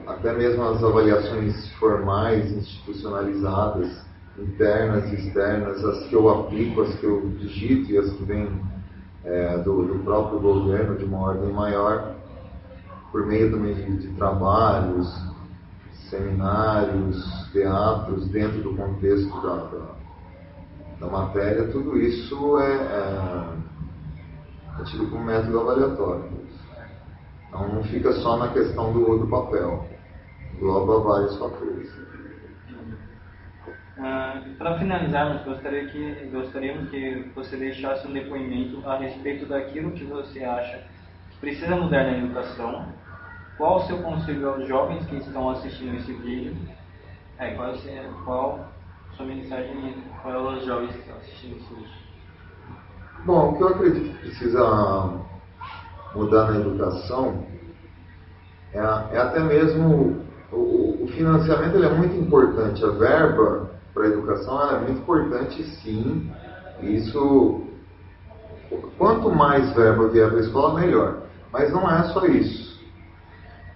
até mesmo as avaliações formais, institucionalizadas, internas e externas, as que eu aplico, as que eu digito e as que vêm do próprio governo de uma ordem maior, por meio também de trabalhos, seminários, teatros, dentro do contexto da matéria, tudo isso é tido como método avaliatório. Então não fica só na questão do papel, engloba vários fatores. Para finalizarmos, gostaríamos que você deixasse um depoimento a respeito daquilo que você acha que precisa mudar na educação. Qual o seu conselho aos jovens que estão assistindo esse vídeo? Qual a sua mensagem para os jovens que estão assistindo esse vídeo? Bom, o que eu acredito que precisa mudar na educação é até mesmo o financiamento. Ele é muito importante, a verba para a educação ela é muito importante, sim. Isso, quanto mais verba vier para a escola, melhor. Mas não é só isso.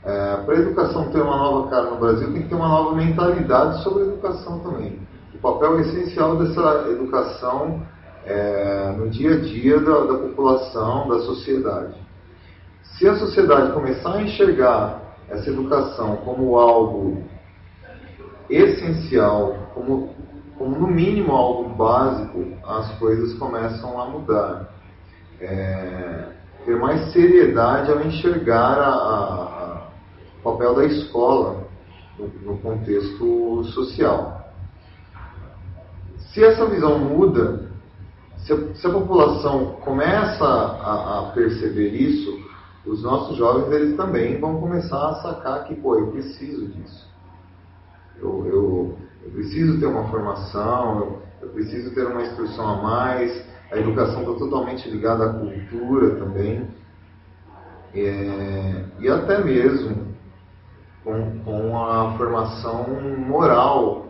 Para a educação ter uma nova cara no Brasil, tem que ter uma nova mentalidade sobre a educação também. O papel essencial dessa educação no dia a dia da população, da sociedade. Se a sociedade começar a enxergar essa educação como algo essencial, como no mínimo algo básico, as coisas começam a mudar. Ter mais seriedade ao enxergar o papel da escola no contexto social. Se essa visão muda, se a população começa a perceber isso, os nossos jovens eles também vão começar a sacar que, eu preciso disso. Eu preciso ter uma formação, eu preciso ter uma instrução a mais. A educação está totalmente ligada à cultura também. E até mesmo com a formação moral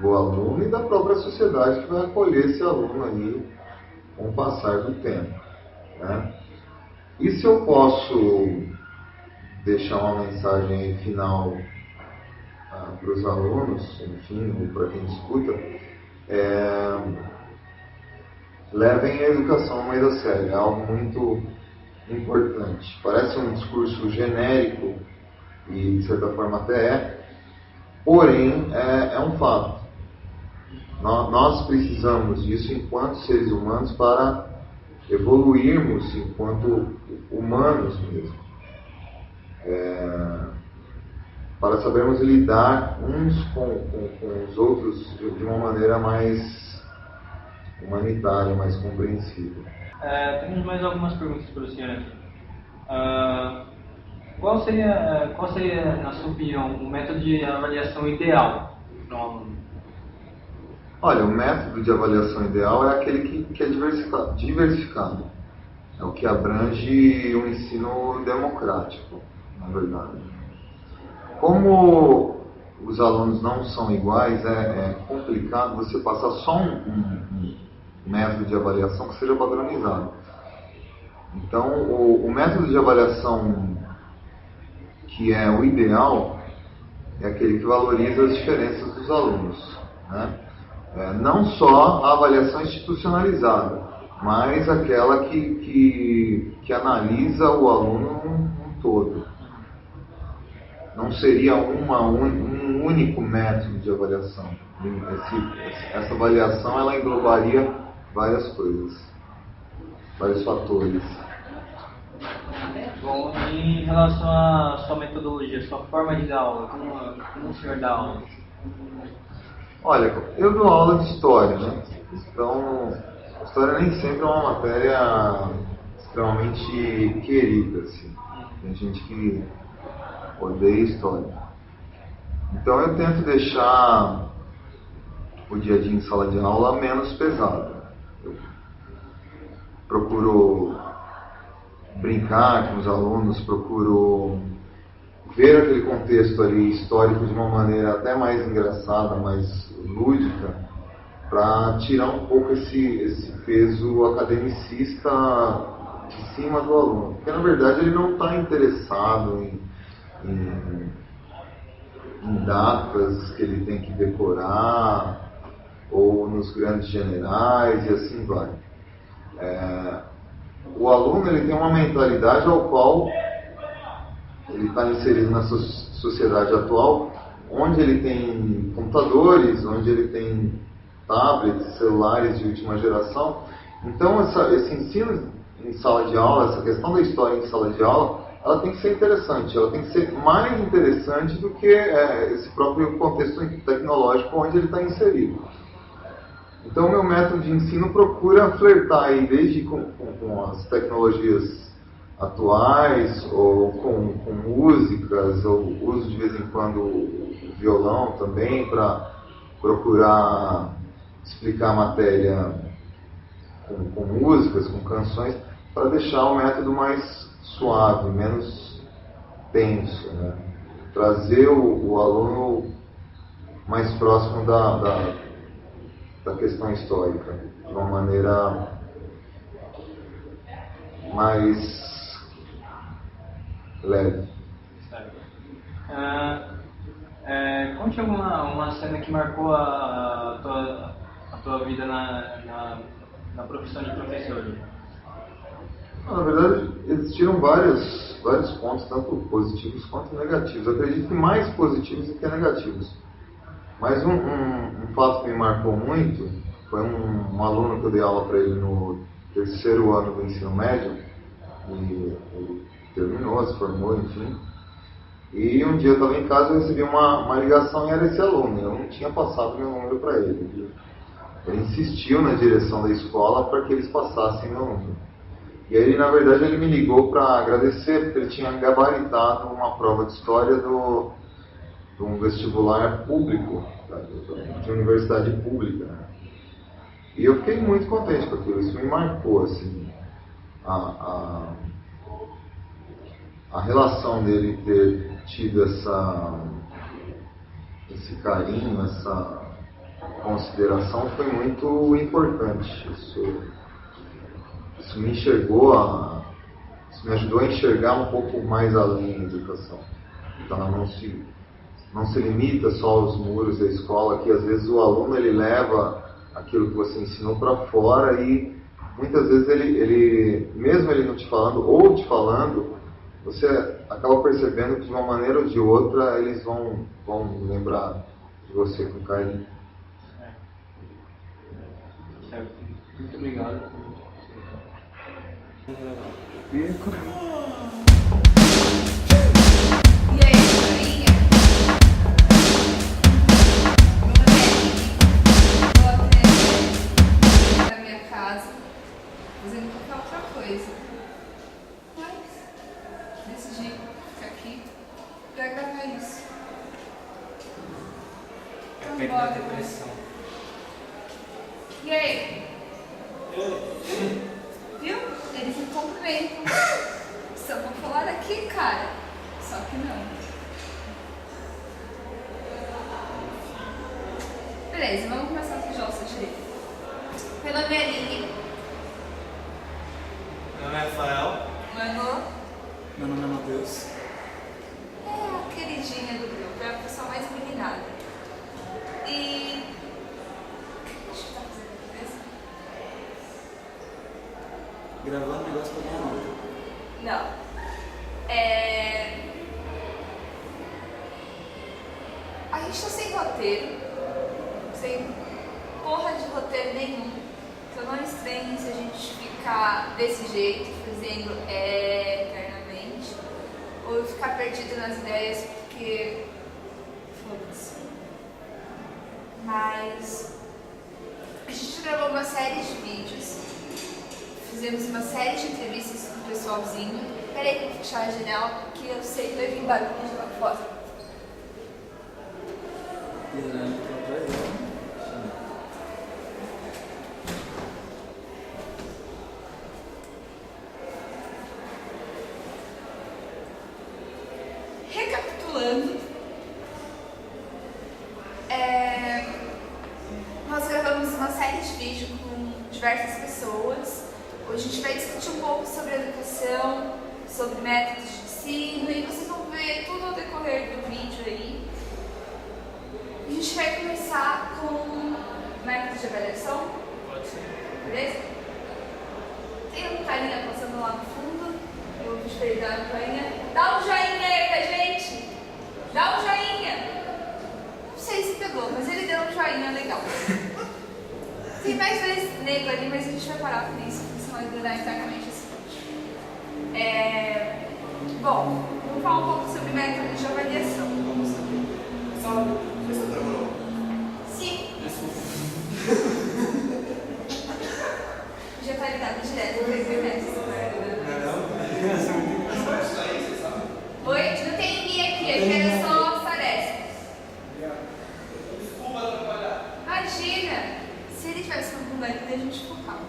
do aluno e da própria sociedade que vai acolher esse aluno aí com o passar do tempo, né? E se eu posso deixar uma mensagem final para os alunos, enfim, ou para quem escuta, levem a educação mais a sério, é algo muito importante. Parece um discurso genérico, e de certa forma até porém é um fato. Nós precisamos disso enquanto seres humanos para evoluirmos enquanto humanos mesmo. Para sabermos lidar uns com os outros de uma maneira mais humanitária, mais compreensível. Temos mais algumas perguntas para o senhor aqui. Qual seria, na sua opinião, o método de avaliação ideal para um aluno? Olha, o método de avaliação ideal é aquele que é diversificado. É o que abrange um ensino democrático, na verdade. Como os alunos não são iguais, é complicado você passar só um método de avaliação que seja padronizado. Então, o método de avaliação que é o ideal é aquele que valoriza as diferenças dos alunos, né? Não só a avaliação institucionalizada, mas aquela que analisa o aluno um todo. Não seria um único método de avaliação. Essa avaliação ela englobaria várias coisas, vários fatores. Bom, em relação à sua metodologia, sua forma de dar aula, como o senhor dá aula? Olha, eu dou aula de história, né? Então, história nem sempre é uma matéria extremamente querida, assim. Tem gente que odeia história. Então eu tento deixar o dia a dia em sala de aula menos pesado. Eu procuro brincar com os alunos, procuro ver aquele contexto ali histórico de uma maneira até mais engraçada, mais lúdica, para tirar um pouco esse peso academicista de cima do aluno. Porque na verdade ele não está interessado em datas que ele tem que decorar, ou nos grandes generais, e assim vai. O aluno ele tem uma mentalidade ao qual ele está inserido na sociedade atual, onde ele tem computadores, onde ele tem tablets, celulares de última geração. Então esse ensino em sala de aula, essa questão da história em sala de aula, ela tem que ser interessante, ela tem que ser mais interessante do que esse próprio contexto tecnológico onde ele está inserido. Então, o meu método de ensino procura flertar aí, desde com as tecnologias atuais, ou com músicas, ou uso de vez em quando o violão também, para procurar explicar a matéria com músicas, com canções, para deixar o método mais suave, menos tenso, né? Trazer o aluno mais próximo da questão histórica, de uma maneira mais leve. Conte uma cena que marcou a tua vida na profissão de professor. Na verdade, existiram vários pontos, tanto positivos quanto negativos. Eu acredito que mais positivos do que negativos. Mas um fato que me marcou muito foi um aluno que eu dei aula para ele no terceiro ano do ensino médio, e ele terminou, se formou, enfim. E um dia eu estava em casa e recebi uma ligação e era esse aluno. Eu não tinha passado meu número para ele. Ele insistiu na direção da escola para que eles passassem meu número. E aí, na verdade, ele me ligou para agradecer, porque ele tinha gabaritado uma prova de história de um vestibular público, de universidade pública. E eu fiquei muito contente com aquilo, isso me marcou, assim, a relação dele ter tido esse carinho, essa consideração foi muito importante. Isso me ajudou a enxergar um pouco mais além da educação. Então não se limita só aos muros da escola, que às vezes o aluno ele leva aquilo que você ensinou para fora e muitas vezes ele, mesmo ele não te falando ou te falando, você acaba percebendo que de uma maneira ou de outra eles vão lembrar de você com carinho. Certo. Muito obrigado. E aí, Marinha? Vou até na minha casa fazendo qualquer outra coisa. Mas decidi ficar Viu? Eles me cumprimentam. Só vou falar aqui, cara. Só que não. Beleza, vamos começar com o Jossa direito. Meu nome é Aline. Meu nome é Rafael. Mano. Meu nome é Matheus. É a queridinha do grupo, é a pessoa mais meninada. E... o que a gente tá fazendo aqui mesmo? Gravando negócio pra minha nota. Não. A gente tá sem roteiro. Sem porra de roteiro nenhum. Então não estranhe se a gente ficar desse jeito, fazendo eternamente. Ou ficar perdido nas ideias, porque... foda-se. Mas... a gente gravou uma série de vídeos. Fizemos uma série de entrevistas com o pessoalzinho. Peraí que eu vou fechar a janela, porque eu sei que vai vir barulho de lá fora. Recapitulando, nós gravamos uma série de vídeos com diversas pessoas. Hoje a gente vai discutir um pouco sobre educação, sobre métodos de ensino, e vocês vão ver tudo ao decorrer do vídeo aí. A gente vai começar com método de avaliação. Pode ser. Beleza? Tem um carinha passando lá no fundo. Eu vou te dar uma joinha. Dá um joinha aí pra gente! Dá um joinha! Não sei se pegou, mas ele deu um joinha legal. Tem mais dois negros ali, mas a gente vai parar com isso, porque senão vai grudar internamente esse vídeo. Bom, vamos falar um pouco sobre método de avaliação. Você trabalhou? Sim. Já tá ligado direto pra internet. Oi? Não tem ninguém aqui, aqui era só Saresc. Desculpa atrapalhar. Imagina, se ele tivesse uma conversa, a gente focava.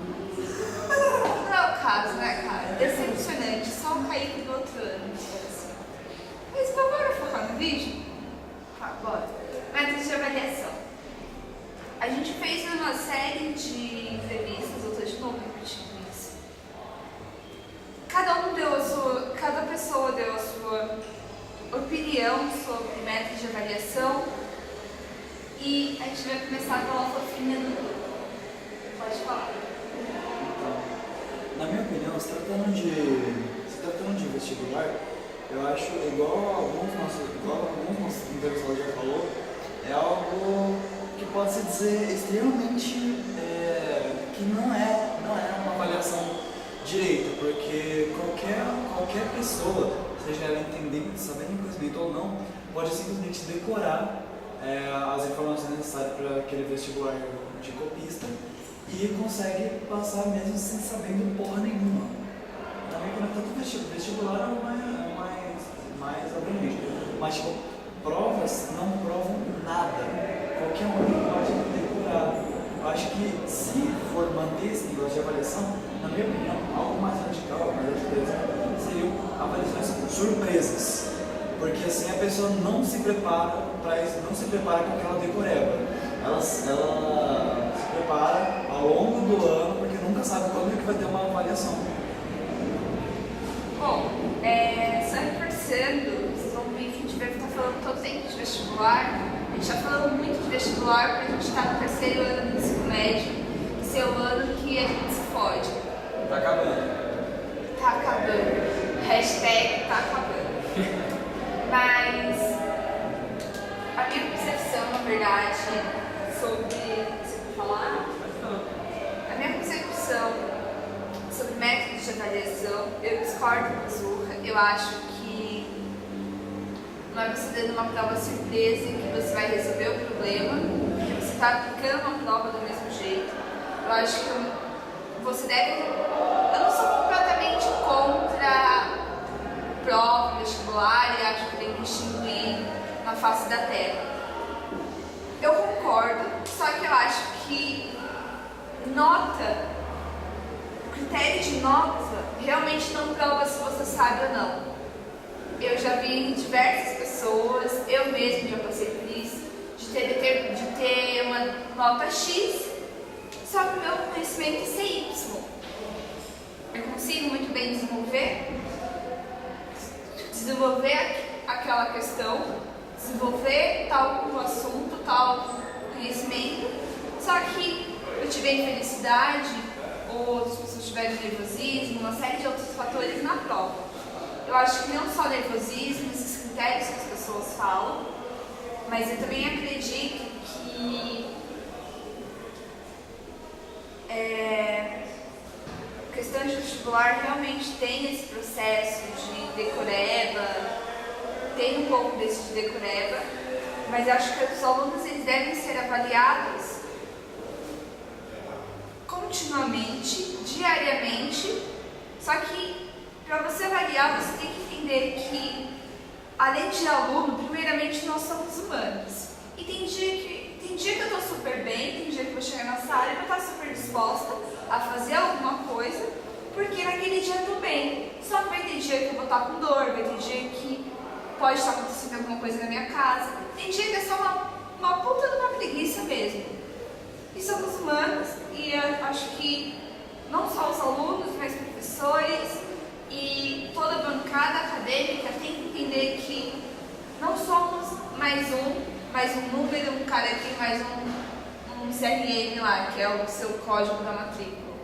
Não é o caso, né, cara? Decepcionante, só o Kaique do outro ano. Mas bora focar no vídeo? Tá, bora. Método de avaliação. A gente fez uma série de entrevistas, eu tô de novo repetindo isso. Cada pessoa deu a sua opinião sobre método de avaliação. E a gente vai começar pela fofinha do grupo. Pode falar. Na minha opinião, se tratando de vestibular, eu acho, igual alguns nossos entrevistados já falou, é algo que pode-se dizer extremamente que não é uma avaliação direita, porque qualquer pessoa, seja ela entendendo, sabendo conhecimento ou não, pode simplesmente decorar as informações necessárias para aquele vestibular de copista e consegue passar mesmo sem sabendo porra nenhuma. Também quando tanto vestibular é mais abrangente, mas tipo, provas não provam nada, qualquer um pode decorar. Eu acho que se for manter esse negócio de avaliação, na minha opinião, algo mais radical, seriam avaliações surpresas. Porque assim a pessoa não se prepara para isso, não se prepara com aquela decoreba. Ela se prepara ao longo do ano, porque nunca sabe quando é que vai ter uma avaliação. Bom, só reforçando, vocês vão ver que a gente vai estar falando todo tempo de vestibular. A gente está falando muito de vestibular porque a gente está no terceiro ano do ensino médio. Esse é o ano que a gente se fode. Tá acabando. Tá acabando. Hashtag tá acabando. Mas a minha percepção, na verdade, sobre... Você quer falar? A minha concepção sobre métodos de avaliação, eu discordo com a Zurra. Eu acho que não é você dando uma prova surpresa que você vai resolver o problema, porque você está aplicando uma prova do mesmo jeito. Eu acho que você deve... Eu não sou completamente contra prova, vestibular, e acho que tem que distinguir na face da terra. Eu concordo, só que eu acho que nota critério de nota realmente não prova se você sabe ou não. Eu já vi diversas pessoas, eu mesmo já passei por isso, de ter uma nota X, só que o meu conhecimento é CY. Eu consigo muito bem desenvolver aquela questão, desenvolver tal assunto, tal conhecimento, só que eu tive a infelicidade, ou outras pessoas tiveram nervosismo, uma série de outros fatores na prova. Eu acho que não só nervosismo, esses critérios que as pessoas falam, mas eu também acredito que a questão de vestibular realmente tem esse processo de decoreba, tem um pouco desse de decoreba, mas acho que os alunos eles devem ser avaliados continuamente, diariamente, só que para você avaliar você tem que entender que além de aluno, primeiramente nós somos humanos. E tem dia que eu tô super bem, tem dia que eu vou chegar na sala e vou estar super disposta a fazer alguma coisa, porque naquele dia eu tô bem. Só que vai ter dia que eu vou estar com dor, vai ter dia que pode estar acontecendo alguma coisa na minha casa. Tem dia que é só uma puta de uma preguiça mesmo. E somos humanos, e eu acho que não só os alunos, mas professores e toda a bancada acadêmica tem que entender que não somos mais um número, um cara aqui, mais um CRM lá, que é o seu código da matrícula.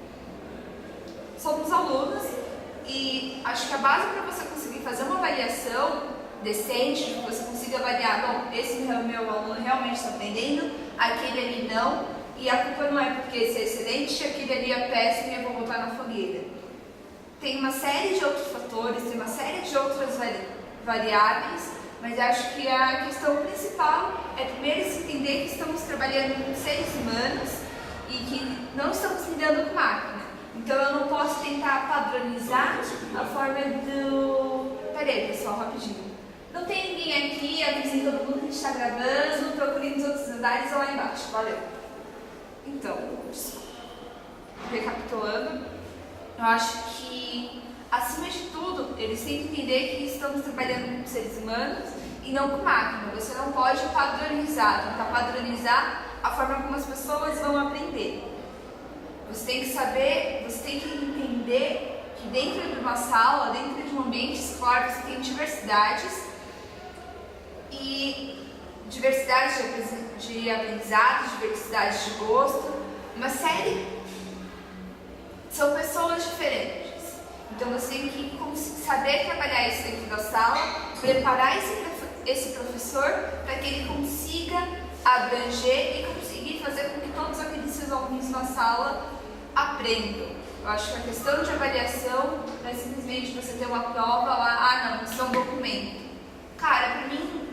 Somos alunos e acho que a base para você conseguir fazer uma avaliação decente, que você consiga avaliar, bom, esse meu aluno realmente está aprendendo, aquele ali não, e a culpa não é porque esse é excelente, aquele ali é péssimo e eu vou botar na fogueira. Tem uma série de outros fatores, tem uma série de outras variáveis, mas acho que a questão principal é primeiro se entender que estamos trabalhando com seres humanos e que não estamos lidando com máquina. Então eu não posso tentar padronizar a forma do... Peraí, pessoal, rapidinho. Não tem ninguém aqui, avisem todo mundo que a gente está gravando, procurem nos outros andares ou lá embaixo. Valeu. Então, recapitulando, eu acho que, acima de tudo, eles têm que entender que estamos trabalhando com seres humanos e não com máquina. Você não pode tentar padronizar a forma como as pessoas vão aprender. Você tem que saber, você tem que entender que dentro de uma sala, dentro de um ambiente escolar, você tem diversidades e diversidade de aprendizados, diversidade de gosto, uma série. São pessoas diferentes. Então você tem que saber trabalhar isso dentro da sala, preparar esse professor para que ele consiga abranger e conseguir fazer com que todos aqueles seus alunos na sala aprendam. Eu acho que a questão de avaliação não é simplesmente você ter uma prova lá, não, isso é um documento. Cara, para mim,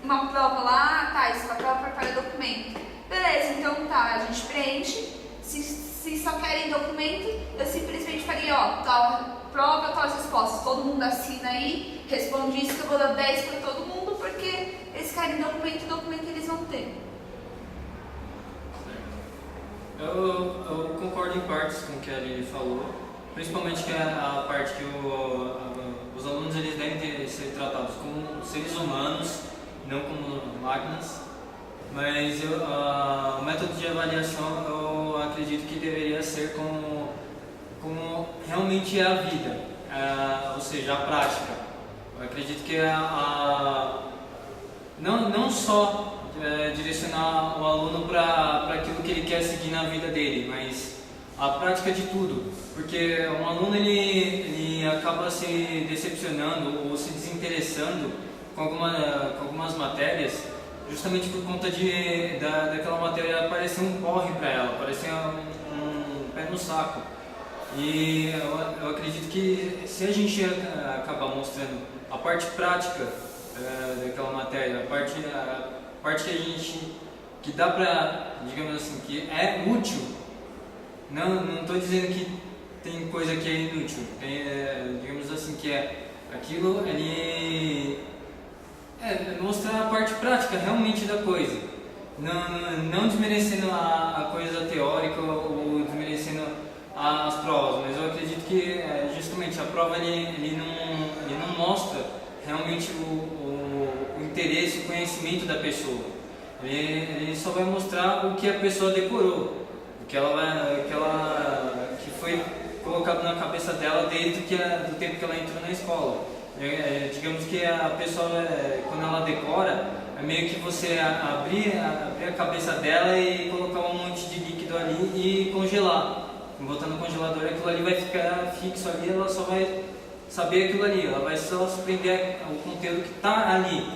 uma prova lá, tá, isso é uma prova para documento. Beleza, então tá, a gente preenche. Se só querem documento, eu simplesmente faria, ó, tal prova, tal respostas. Todo mundo assina aí, responde isso que eu vou dar 10 para todo mundo, porque eles querem documento eles vão ter. Eu concordo em partes com o que a Aline falou, principalmente que a parte que os alunos eles devem ser tratados como seres humanos, não como máquinas. Mas o método de avaliação eu acredito que deveria ser como realmente é a vida, ou seja, a prática. Eu acredito que não só direcionar o aluno para aquilo que ele quer seguir na vida dele, mas a prática de tudo. Porque um aluno ele acaba se decepcionando ou se desinteressando com algumas matérias, justamente por conta daquela matéria parecer um porre para ela, parecer um pé no saco. E eu acredito que se a gente acabar mostrando a parte prática daquela matéria, a parte que dá para, digamos assim, que é útil, não estou dizendo que tem coisa que é inútil, digamos assim, que aquilo mostrar a parte prática realmente da coisa, não desmerecendo a coisa teórica ou desmerecendo as provas, mas eu que justamente a prova ele não mostra realmente o interesse, o conhecimento da pessoa. Ele só vai mostrar o que a pessoa decorou, o que que foi colocado na cabeça dela desde do tempo que ela entrou na escola. Digamos que a pessoa, quando ela decora, é meio que você abrir a cabeça dela e colocar um monte de líquido ali e congelar. Botar no congelador, aquilo ali vai ficar fixo ali, ela só vai saber aquilo ali, ela vai só se prender ao conteúdo que está ali.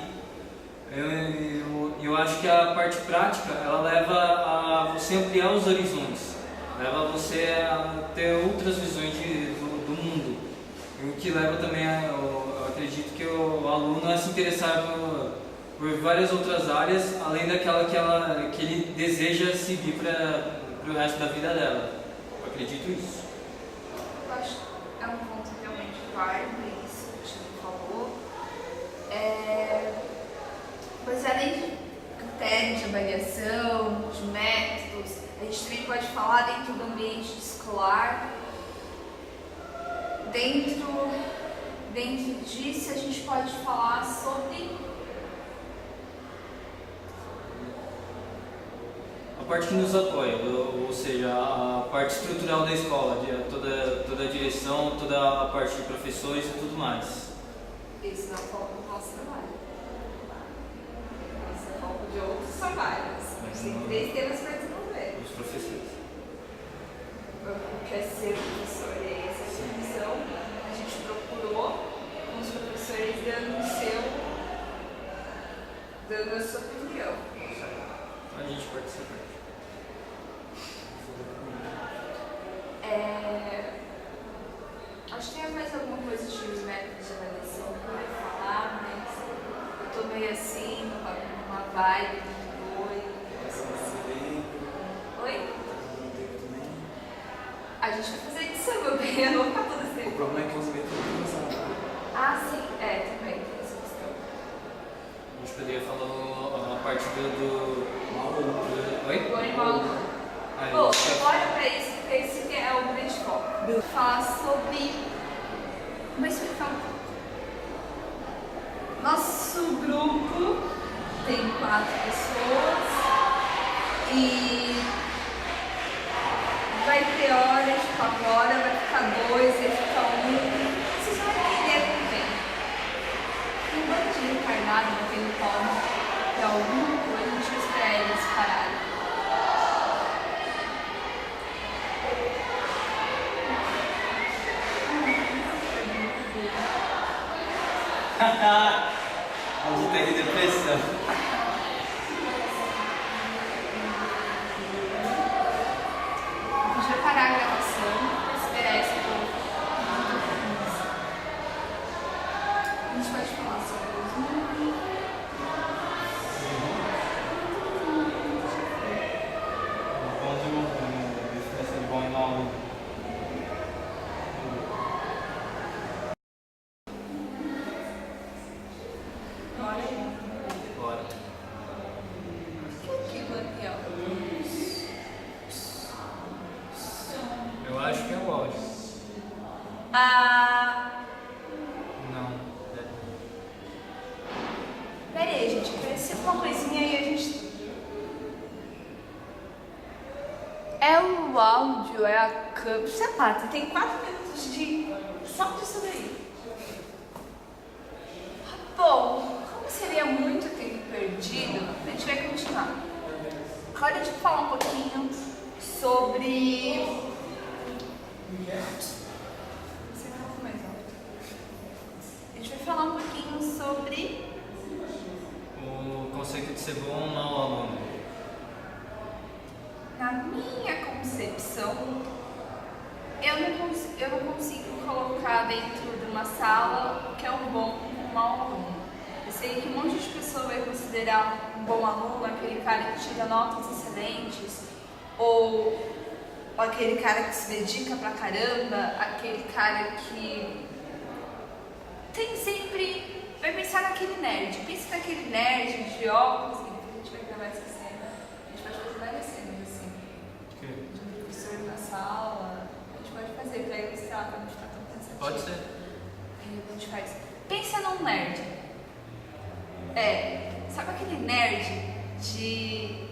Eu acho que a parte prática, ela leva a você ampliar os horizontes, leva você a ter outras visões do mundo, o que leva também, eu acredito que o aluno a se interessar por várias outras áreas, além daquela que ele deseja seguir para o resto da vida dela. Eu acredito isso. Eu acho que é um ponto realmente válido isso que o Chico falou. Mas além de critérios de avaliação, de métodos, a gente também pode falar dentro do ambiente escolar. Dentro disso a gente pode falar sobre a parte que nos apoia, ou seja, a parte estrutural da escola, toda a direção, toda a parte de professores e tudo mais. Isso não é foco do nosso trabalho. Isso é foco de outros trabalhos. A gente tem 3 temas para desenvolver. Os professores. O que é ser professor e essa definição, a gente procurou com os professores dando a sua opinião. A gente participa. Acho que tem mais alguma coisa de métodos de avaliação que eu ia falar, mas eu tô meio assim, uma vibe muito doida. Oi? A gente vai fazer edição, meu bem, eu não vou ficar toda assim. O problema é que os métodos não são. Ah, sim, também tem essa questão. A gente poderia falar a parte do Oi? Do animal. Bom, olha pra isso, porque esse que é o grande foco. Falar sobre. Vou explicar um pouco. Nosso grupo tem 4 pessoas e vai ter horas, tipo agora vai ficar 2, vai ficar 1. Vocês vão entender também. Tem um bando de encarnado naquele polo que é o grupo, a gente vai esperar eles pararem. A gente tem depressão. A gente vai parar a gravação para esperar esse povo. A gente pode falar sobre os números. Vamos desenvolver, ver se vai ser bom em aula. Bora. Eu acho que é o áudio. Não. Pera aí, gente, apareceu uma coisinha aí, a gente. É o áudio, é a câmera. Separa, tem 4 minutos de. Só disso daí. Bom, como seria muito tempo perdido, a gente vai continuar. Agora deixa eu falar um pouquinho sobre. A gente vai falar um pouquinho sobre O conceito de ser bom ou mau aluno. na minha concepção, eu não consigo colocar dentro de uma sala o que é um bom e um mau aluno. Eu sei que um monte de pessoa vai considerar um bom aluno aquele cara que tira notas excelentes, ou aquele cara que se dedica pra caramba, aquele cara que tem sempre... Vai pensar naquele nerd, pensa naquele nerd de óculos, a gente vai gravar essa cena, a gente pode fazer várias cenas assim, de um professor na sala, a gente pode fazer exemplo aí, sei lá, quando a gente tá tão cansativo. Pode ser. A gente faz. Pensa num nerd. Sabe aquele nerd de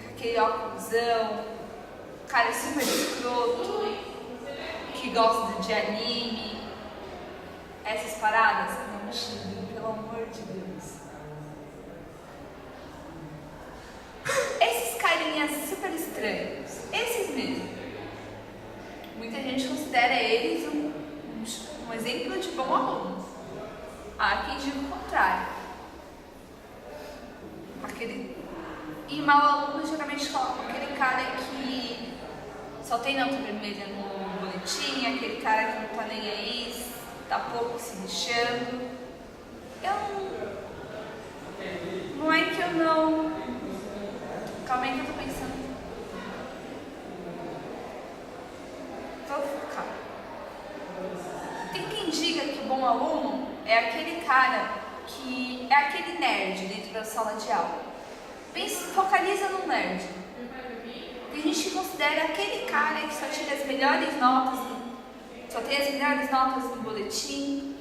aquele óculosão, cara super escroto, que gosta de anime, essas paradas? Não me xinguem, pelo amor de Deus. Esses carinhas super estranhos, esses mesmo. Muita gente considera eles um exemplo de bom aluno. Há quem diga o contrário. E mau aluno geralmente coloca aquele cara que só tem nota vermelha no boletim, aquele cara que não tá nem aí, tá pouco se lixando. Não é que eu não... Calma aí que eu tô pensando. Vou focar. Tem quem diga que o bom aluno é aquele cara que é aquele nerd dentro da sala de aula. Focaliza no nerd. Tem gente que considera aquele cara que só tira as melhores notas, só tem as melhores notas no boletim,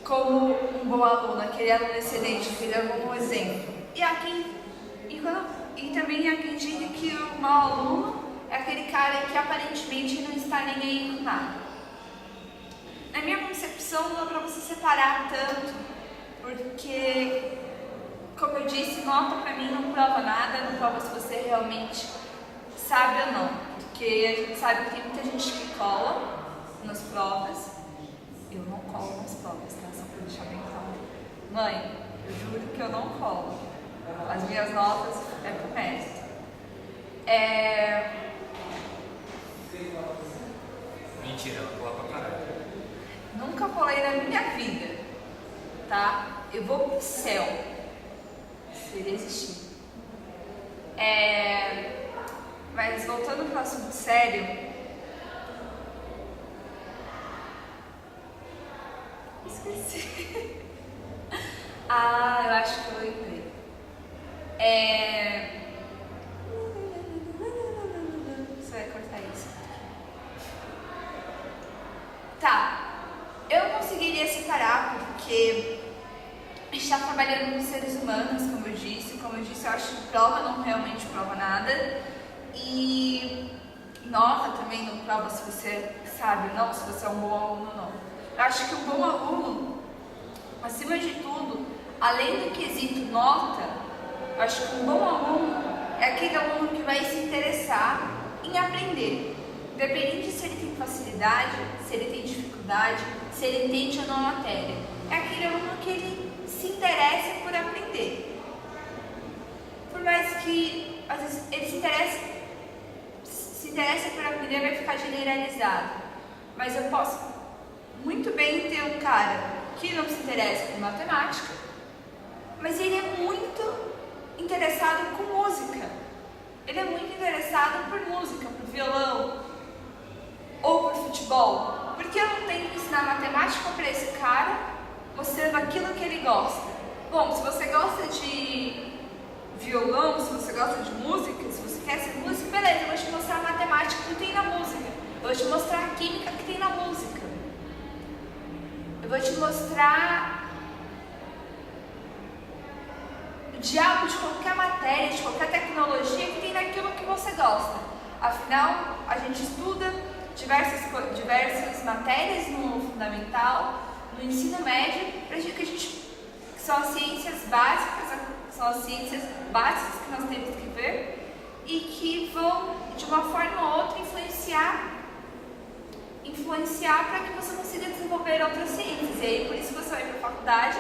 como um bom aluno, aquele aluno excelente, aquele aluno exemplo. E também há quem diga que o mau aluno é aquele cara que aparentemente não está nem aí com nada. Na minha concepção, não dá pra você separar tanto, porque, como eu disse, nota pra mim não prova nada, não prova se você realmente sabe ou não. Porque a gente sabe que tem muita gente que cola nas provas. Eu não colo nas provas, tá? Só pra deixar bem claro. Mãe, eu juro que eu não colo. As minhas notas é pro mestre. Mentira, ela cola pra caralho. Nunca colei na minha vida, tá? Eu vou pro céu, se ele existir. Mas voltando pro assunto sério, esqueci. Eu acho que eu lembrei. Você vai cortar isso. Tá. Eu não conseguiria separar porque a gente está trabalhando com seres humanos, como eu disse. Como eu disse, eu acho que prova não realmente prova nada. E nota também não prova se você sabe ou não, se você é um bom aluno ou não. Eu acho que um bom aluno, acima de tudo, além do quesito nota, eu acho que um bom aluno é aquele aluno que vai se interessar em aprender. Independente se ele tem facilidade, se ele tem dificuldade, se ele entende ou não a matéria. É aquele aluno que ele se interessa por aprender. Por mais que, às vezes, ele se interessa por aprender, vai ficar generalizado. Mas eu posso muito bem ter um cara que não se interessa por matemática, mas ele é muito interessado com música. Ele é muito interessado por música, por violão, ou por futebol. Porque eu não tenho que ensinar matemática para esse cara mostrando aquilo que ele gosta. Bom, se você gosta de violão, se você gosta de música, se você quer ser músico, beleza, eu vou te mostrar a matemática que tem na música. Eu vou te mostrar a química que tem na música. Eu vou te mostrar o diabo de qualquer matéria, de qualquer tecnologia que tem naquilo que você gosta. Afinal, a gente estuda diversas matérias no fundamental, no ensino médio, que são as ciências básicas, que nós temos que ver e que vão, de uma forma ou outra, influenciar para que você consiga desenvolver outras ciências. E aí, por isso você vai para a faculdade,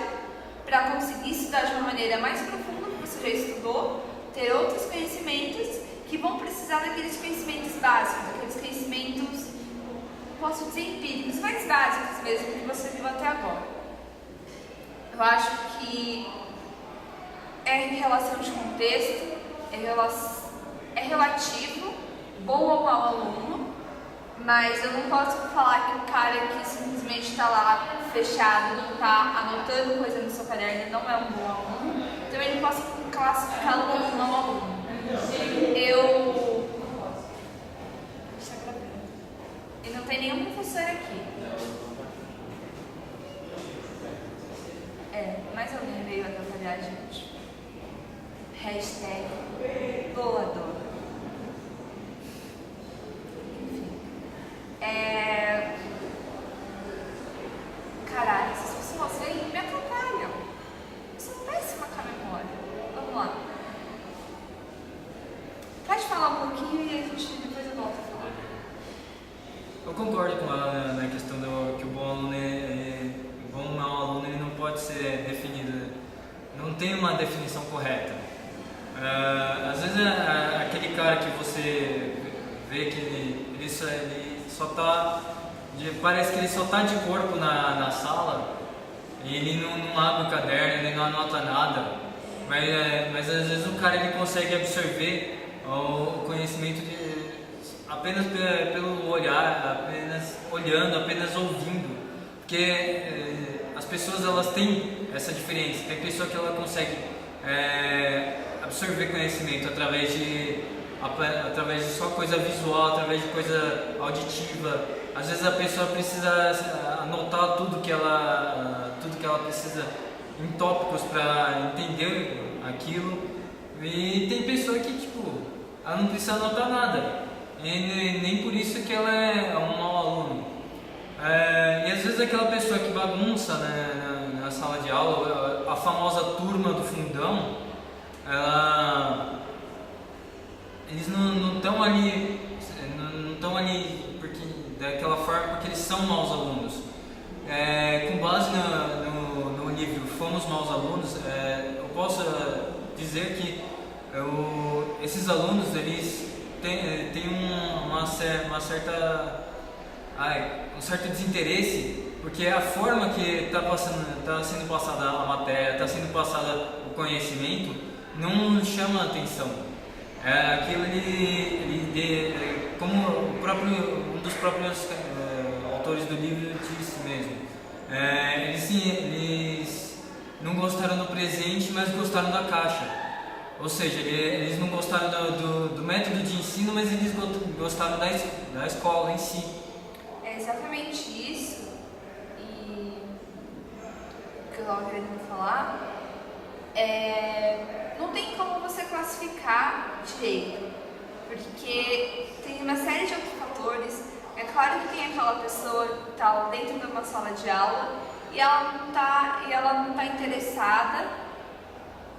para conseguir estudar de uma maneira mais profunda, que você já estudou, ter outros conhecimentos que vão precisar daqueles conhecimentos básicos, daqueles conhecimentos, posso dizer, empíricos, mais básicos mesmo, que você viu até agora. Eu acho que é em relação de contexto, é relativo, bom ou mau aluno, mas eu não posso falar que o cara que simplesmente está lá fechado, não está anotando coisa no seu caderno, não é um bom aluno. Também não posso classificá-lo como um mau aluno. nenhum professor aqui. Mais alguém veio atrapalhar a gente. Hashtag doador. Caralho, essas pessoas vêm e me atrapalham. Eu sou péssima com a memória. Vamos lá. Pode falar um pouquinho e depois eu volto a falar. Eu concordo com ela na questão que o bom aluno o bom ou mau aluno ele não pode ser definido, não tem uma definição correta. Às vezes aquele cara que você vê que ele só tá, parece que ele só tá de corpo na sala e ele não abre o caderno, ele não anota nada, mas às vezes o cara ele consegue absorver o conhecimento apenas pelo olhar, apenas olhando, apenas ouvindo, porque as pessoas elas têm essa diferença. Tem pessoa que ela consegue absorver conhecimento através de só coisa visual, através de coisa auditiva. Às vezes a pessoa precisa anotar tudo que ela precisa em tópicos para entender aquilo. E tem pessoa que ela não precisa anotar nada. E nem por isso que ela é um mau aluno. E às vezes aquela pessoa que bagunça na sala de aula, a famosa turma do fundão, eles não estão ali daquela forma porque eles são maus alunos. Com base no livro Fomos Maus Alunos, eu posso dizer que esses alunos eles têm um certo desinteresse, porque a forma que está sendo passada a matéria, está sendo passada o conhecimento, não chama a atenção. Aquilo como um dos próprios autores do livro disse mesmo, eles não gostaram do presente, mas gostaram da caixa. Ou seja, eles não gostaram do método de ensino, mas eles gostaram da escola em si. É exatamente isso. E o que eu estava querendo falar não tem como você classificar direito, porque tem uma série de outros fatores. É claro que tem aquela pessoa que está dentro de uma sala de aula e ela não tá interessada,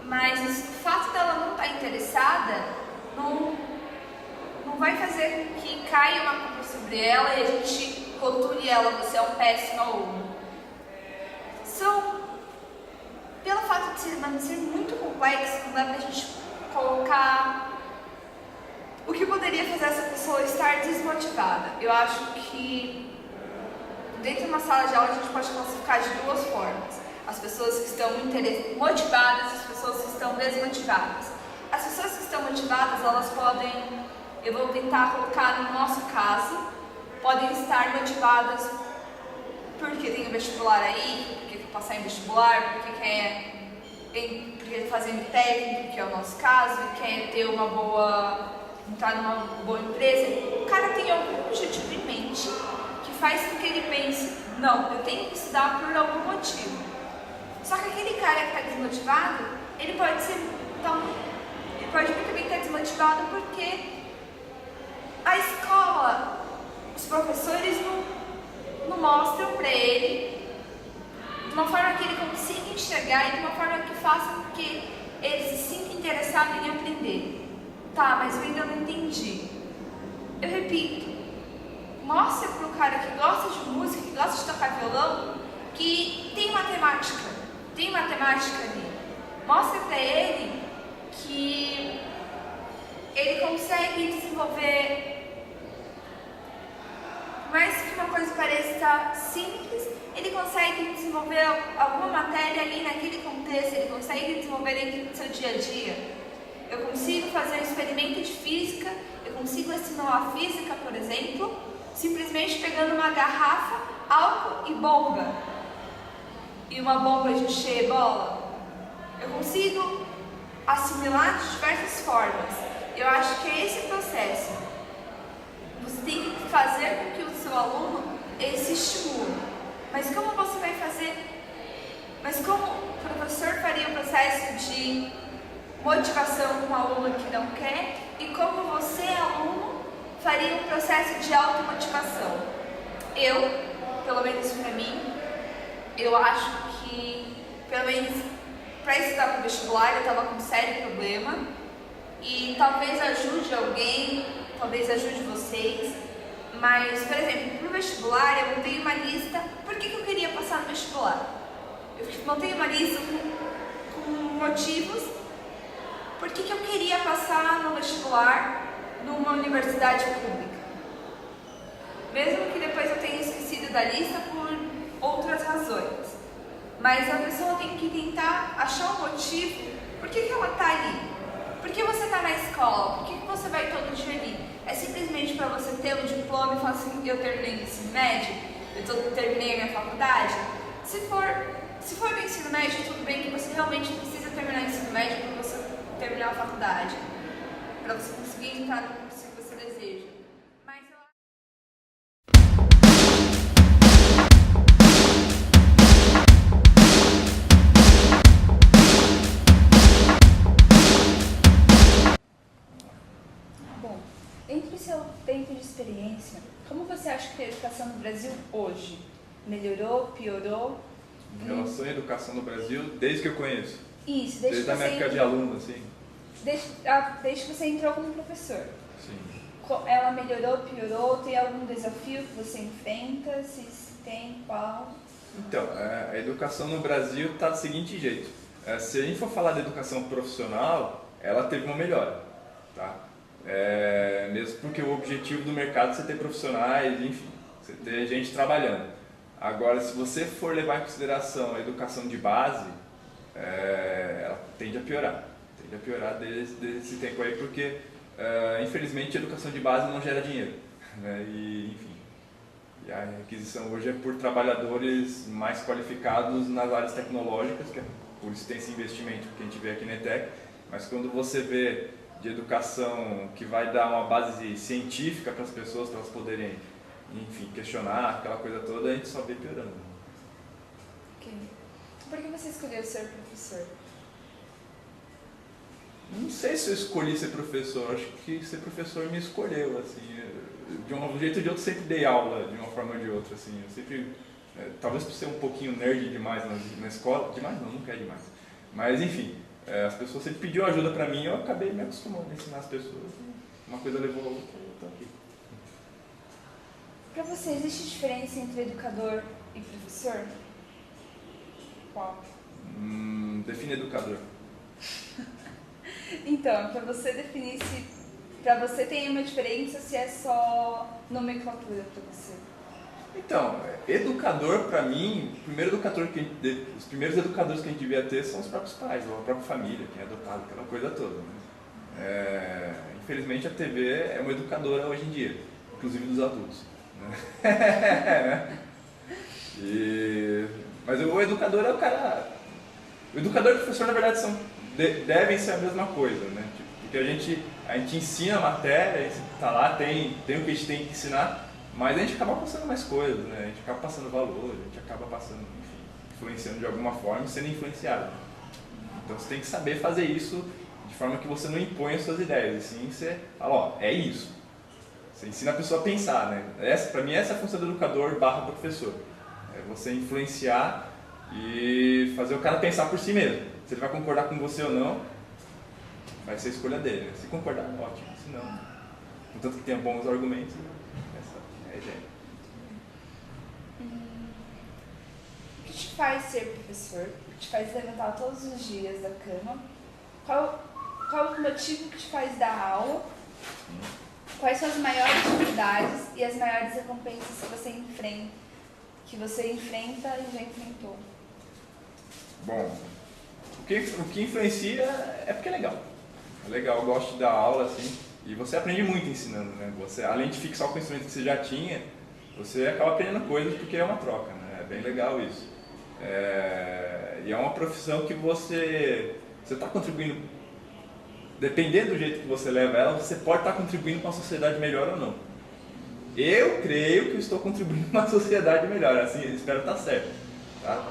mas o fato dela não estar interessada não vai fazer com que caia uma culpa sobre ela e a gente rotule ela, você é um péssimo aluno. Pelo fato de ser muito complexo, não dá pra gente colocar o que poderia fazer essa pessoa estar desmotivada. Eu acho que dentro de uma sala de aula a gente pode classificar de duas formas: as pessoas que estão motivadas e as pessoas que estão desmotivadas. As pessoas que estão motivadas, elas podem, eu vou tentar colocar no nosso caso, podem estar motivadas porque tem o vestibular aí, porque quer passar em vestibular, porque quer fazer um técnico, que é o nosso caso, e quer ter entrar numa boa empresa. O cara tem algum objetivo em mente que faz com que ele pense, não, eu tenho que estudar por algum motivo. Só que aquele cara que está desmotivado, ele pode muito bem estar desmotivado porque a escola, os professores não mostram para ele de uma forma que ele consiga enxergar e de uma forma que faça com que ele se sinta interessado em aprender. Tá, mas eu ainda não entendi. Eu repito, mostra pro cara que gosta de música, que gosta de tocar violão, que tem matemática ali. Mostra pra ele que ele consegue desenvolver, por mais que uma coisa pareça simples, ele consegue desenvolver alguma matéria ali naquele contexto, ele consegue desenvolver dentro do seu dia a dia. Eu consigo fazer um experimento de física, eu consigo ensinar a física, por exemplo, simplesmente pegando uma garrafa, álcool e bomba. E uma bomba de encher bola. Eu consigo assimilar de diversas formas. Eu acho que é esse processo. Você tem que fazer com que o seu seu aluno esse estímulo. Mas como você vai fazer? Mas como o professor faria o processo de motivação com um aluno que não quer? E como você, aluno, faria um processo de automotivação? Pelo menos para mim, eu acho que, pelo menos para estudar para o vestibular, eu estava com um sério problema. E talvez ajude alguém, talvez ajude vocês. Mas, por exemplo, para o vestibular, eu montei uma lista. Por que eu queria passar no vestibular? Eu montei uma lista com motivos. Por que eu queria passar no vestibular numa universidade pública? Mesmo que depois eu tenha esquecido da lista por outras razões. Mas a pessoa tem que tentar achar um motivo. Por que ela está ali? Por que você está na escola? Por que você vai todo dia ali? É simplesmente para você ter um diploma e falar assim, eu terminei o ensino médio? Eu terminei a minha faculdade? Se for no ensino médio, tudo bem que você realmente precisa terminar o ensino médio para você terminar a faculdade. Para você conseguir entrar no curso que você deseja. Mas bom, entre o seu tempo de experiência, como você acha que a educação no Brasil hoje? Melhorou, piorou? Em relação à educação no Brasil, desde que eu conheço? Isso, desde a minha época de aluno, assim? Desde que você entrou como professor? Sim. Ela melhorou, piorou? Tem algum desafio que você enfrenta? Se tem, qual? Então, a educação no Brasil está do seguinte jeito. Se a gente for falar da educação profissional, ela teve uma melhora, tá? Mesmo porque o objetivo do mercado é você ter profissionais, enfim, você ter gente trabalhando. Agora, se você for levar em consideração a educação de base, ela tende a piorar. Tende a piorar desde esse tempo aí, porque, infelizmente, a educação de base não gera dinheiro, né? E, enfim, e a requisição hoje é por trabalhadores mais qualificados nas áreas tecnológicas, que é por isso tem esse investimento que a gente vê aqui na ETEC, mas quando você vê de educação que vai dar uma base científica para as pessoas, para elas poderem, enfim, questionar aquela coisa toda, a gente só vê piorando. Ok. Por que você escolheu ser professor? Não sei se eu escolhi ser professor, acho que ser professor me escolheu, assim, de um jeito ou de outro sempre dei aula, de uma forma ou de outra, assim, eu sempre, talvez por ser um pouquinho nerd demais na escola, demais não, nunca é demais, mas enfim, as pessoas sempre pediam ajuda pra mim e eu acabei me acostumando a ensinar as pessoas, uma coisa levou a outra e eu tô aqui. Pra você, existe diferença entre educador e professor? Qual? Define educador. Então, para você definir se para você tem uma diferença, se é só nomenclatura para você. Então, educador para mim, os primeiros educadores que a gente devia ter são os próprios pais, ou a própria família, quem é adotado, aquela coisa toda. Né? Infelizmente a TV é uma educadora hoje em dia, inclusive dos adultos. Né? Mas o educador é o cara. O educador e o professor, na verdade, devem ser a mesma coisa, né? Porque a gente ensina a matéria, a gente tá lá, tem o que a gente tem que ensinar, mas a gente acaba passando mais coisas, né? A gente acaba passando valor, a gente acaba passando, enfim, influenciando de alguma forma e sendo influenciado. Então você tem que saber fazer isso de forma que você não impõe as suas ideias, e sim você fala, ó, é isso. Você ensina a pessoa a pensar, né? Pra mim essa é a função do educador / professor. É você influenciar e fazer o cara pensar por si mesmo. Se ele vai concordar com você ou não, vai ser a escolha dele. Se concordar, ótimo. Se não, contanto que tenha bons argumentos, essa é a ideia. O que te faz ser professor? O que te faz levantar todos os dias da cama? Qual o motivo que te faz dar aula? Quais são as maiores dificuldades e as maiores recompensas que você enfrenta e já enfrentou? Bom, o que influencia é porque é legal. É legal, eu gosto de dar aula, assim, e você aprende muito ensinando, né? Você, além de fixar o conhecimento que você já tinha, você acaba aprendendo coisas porque é uma troca, né? É bem legal isso. E é uma profissão que você está contribuindo, dependendo do jeito que você leva ela, você pode estar contribuindo com a sociedade melhor ou não. Eu creio que eu estou contribuindo para uma sociedade melhor, assim, eu espero estar certo, tá?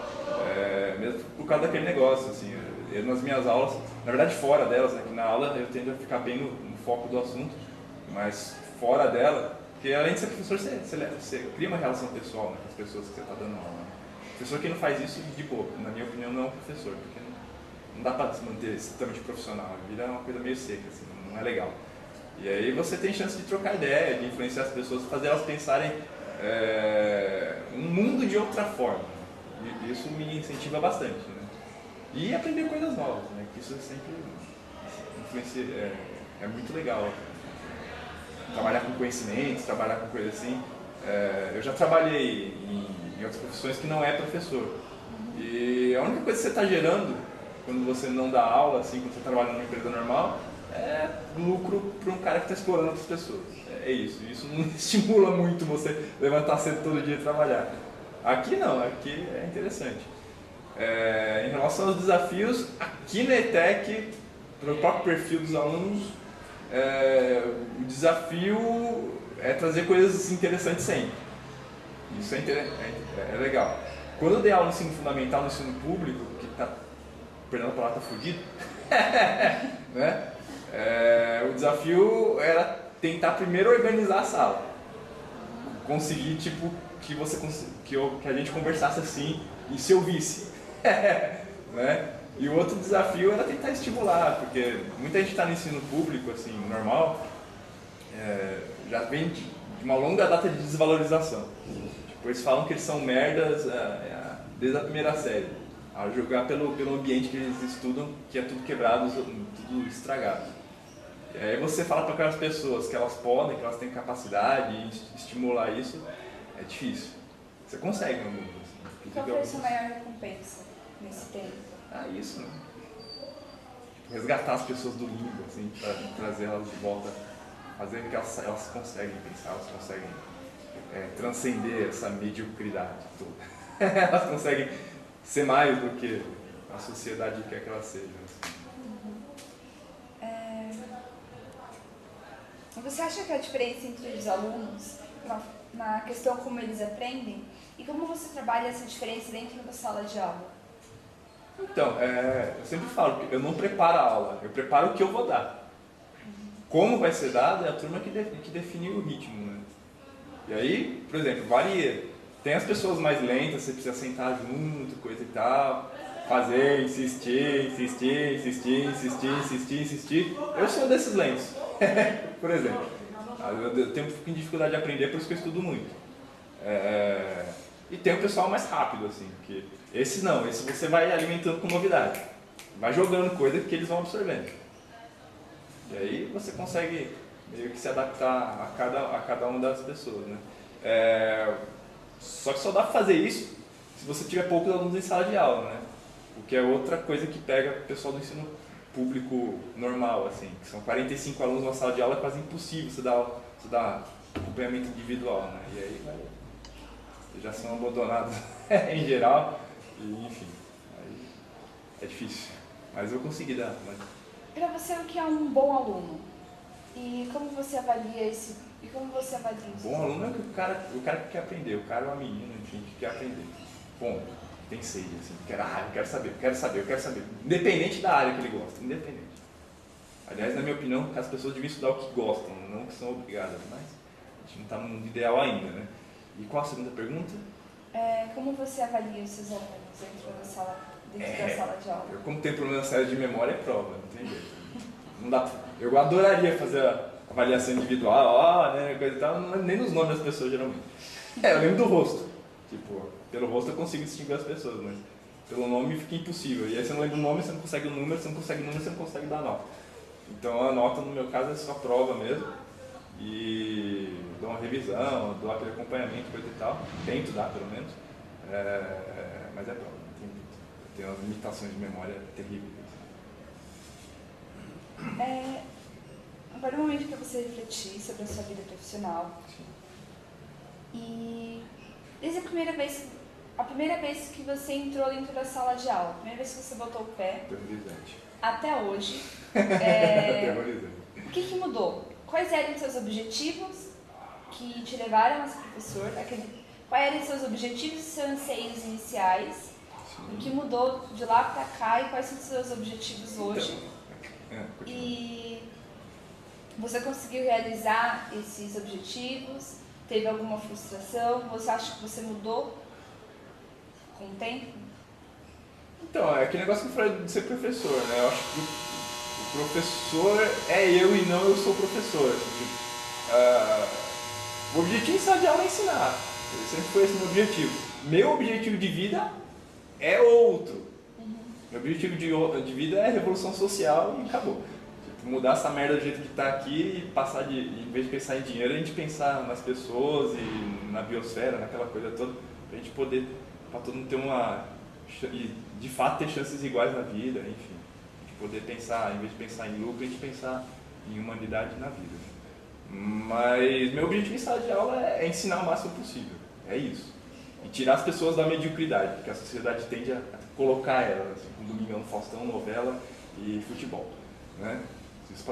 Mesmo por causa daquele negócio, assim, eu nas minhas aulas, na verdade fora delas, né, que na aula eu tendo a ficar bem no foco do assunto, mas fora dela, porque além de ser professor, você cria uma relação pessoal, né, com as pessoas que você está dando aula. Né? Professor que não faz isso, de boa, na minha opinião, não é um professor, porque não dá para se manter extremamente profissional, a vida é uma coisa meio seca, assim, não é legal. E aí você tem chance de trocar ideia, de influenciar as pessoas, fazer elas pensarem um mundo de outra forma. E isso me incentiva bastante, né? E aprender coisas novas, né? Que isso sempre influencia, é muito legal. Trabalhar com conhecimentos, trabalhar com coisas assim. Eu já trabalhei em outras profissões que não é professor. E a única coisa que você está gerando quando você não dá aula, assim, quando você trabalha numa empresa normal, é lucro para um cara que está explorando outras pessoas. É isso. Isso não estimula muito você levantar cedo todo dia e trabalhar. Aqui não, aqui é interessante. Em relação aos desafios, aqui na ETEC, pelo próprio perfil dos alunos, o desafio é trazer coisas interessantes sempre. Isso é legal. Quando eu dei aula no ensino fundamental, no ensino público, que está, perdão a palavra, está fudido, né? O desafio era tentar primeiro organizar a sala. Conseguir, tipo, que a gente conversasse assim e se ouvisse. Né? E o outro desafio era tentar estimular, porque muita gente está no ensino público, assim, normal, já vem de uma longa data de desvalorização. Tipo, eles falam que eles são merdas desde a primeira série, a julgar pelo ambiente que eles estudam, que é tudo quebrado, tudo estragado. E aí você fala para aquelas pessoas que elas podem, que elas têm capacidade e estimular isso, é difícil. Você consegue no mundo. Assim. Qual foi a sua maior recompensa nesse tempo? Isso, né? Tipo, resgatar as pessoas do limbo, assim, para trazer elas de volta, fazer com que elas conseguem pensar, elas conseguem transcender essa mediocridade toda. Elas conseguem ser mais do que a sociedade quer que elas sejam. Assim. Você acha que a diferença entre os alunos, na questão como eles aprendem, e como você trabalha essa diferença dentro da sala de aula? Então, eu sempre falo que eu não preparo a aula, eu preparo o que eu vou dar. Como vai ser dado é a turma que define o ritmo, né? E aí, por exemplo, varia. Tem as pessoas mais lentas, você precisa sentar junto, coisa e tal, fazer, insistir. Eu sou desses lentos, por exemplo. Eu tenho um pouquinho de dificuldade de aprender, por isso que eu estudo muito. E tem o pessoal mais rápido, assim, que esse você vai alimentando com novidade. Vai jogando coisa que eles vão absorvendo. E aí você consegue meio que se adaptar a cada uma das pessoas, né? Só que só dá pra fazer isso se você tiver poucos alunos em sala de aula, né? O que é outra coisa que pega o pessoal do ensino público normal, assim, que são 45 alunos numa sala de aula, é quase impossível você dar acompanhamento individual, né? E aí já são abandonados em geral, e enfim, aí é difícil, mas eu consegui dar. Para você, o que é um bom aluno? E como você avalia isso? Bom aluno é o cara que quer aprender, o cara ou a menina, enfim, que quer aprender. Ponto. Tem sede, assim, eu quero saber. Independente da área que ele gosta, independente. Aliás, na minha opinião, as pessoas deviam estudar o que gostam, não o que são obrigadas, mas a gente não está no mundo ideal ainda, né? E qual a segunda pergunta? Como você avalia os seus alunos dentro da sala de aula? Eu, como tenho problema sério de memória, é prova, não tem jeito. Não dá, eu adoraria fazer a avaliação individual, né, coisa e tal, nem nos nomes das pessoas, geralmente. Eu lembro do rosto. Tipo, pelo rosto eu consigo distinguir as pessoas, mas pelo nome fica impossível. E aí você não lembra o nome, você não consegue o número, você não consegue o número, você não consegue dar a nota. Então a nota, no meu caso, é só prova mesmo. E dou uma revisão, dou aquele acompanhamento, coisa e tal. Tento dar, pelo menos. Mas é prova. Tem umas limitações de memória terríveis. Agora é o momento para você refletir sobre a sua vida profissional. Sim. E desde a primeira vez que você entrou dentro da sala de aula, a primeira vez que você botou o pé, terrorizante, até hoje, terrorizante. o que mudou? Quais eram os seus objetivos que que te levaram a ser professor, quais eram seus objetivos e seus anseios iniciais, o que mudou de lá para cá e quais são os seus objetivos hoje. E você conseguiu realizar esses objetivos? Teve alguma frustração? Você acha que você mudou com o tempo? Então, é aquele negócio que eu falei de ser professor, né? Eu acho que o professor é eu e não eu sou o professor. O objetivo em sala de aula é ensinar. Sempre foi esse meu objetivo. Meu objetivo de vida é outro. Meu objetivo de vida é revolução social e acabou. Tipo, mudar essa merda do jeito que está aqui e passar em vez de pensar em dinheiro, a gente pensar nas pessoas e na biosfera, naquela coisa toda, pra gente poder, pra todo mundo ter e de fato ter chances iguais na vida, enfim. A gente poder pensar, em vez de pensar em lucro, a gente pensar em humanidade na vida. Mas meu objetivo em sala de aula é ensinar o máximo possível. É isso. E tirar as pessoas da mediocridade, porque a sociedade tende a colocar elas, assim, com Domingão no Faustão, novela e futebol. Né?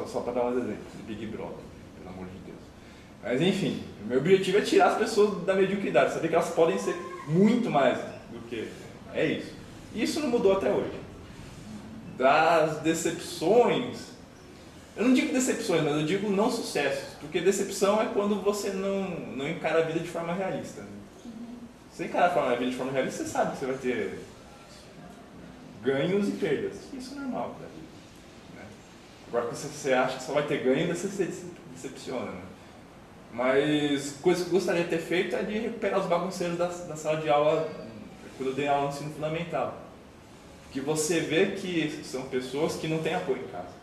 Só para dar uns exemplos, de Big Brother, pelo amor de Deus. Mas enfim, o meu objetivo é tirar as pessoas da mediocridade, saber que elas podem ser muito mais do que... É isso. E isso não mudou até hoje. Das decepções... Eu não digo decepções, mas eu digo não sucessos, porque decepção é quando você não encara a vida de forma realista. Se você encarar a vida de forma realista, você sabe que você vai ter ganhos e perdas. Isso é normal da vida. Né? Agora, quando você acha que só vai ter ganho, você se decepciona. Né? Mas coisa que eu gostaria de ter feito é de recuperar os bagunceiros da sala de aula quando eu dei aula no ensino fundamental. Que você vê que são pessoas que não têm apoio em casa.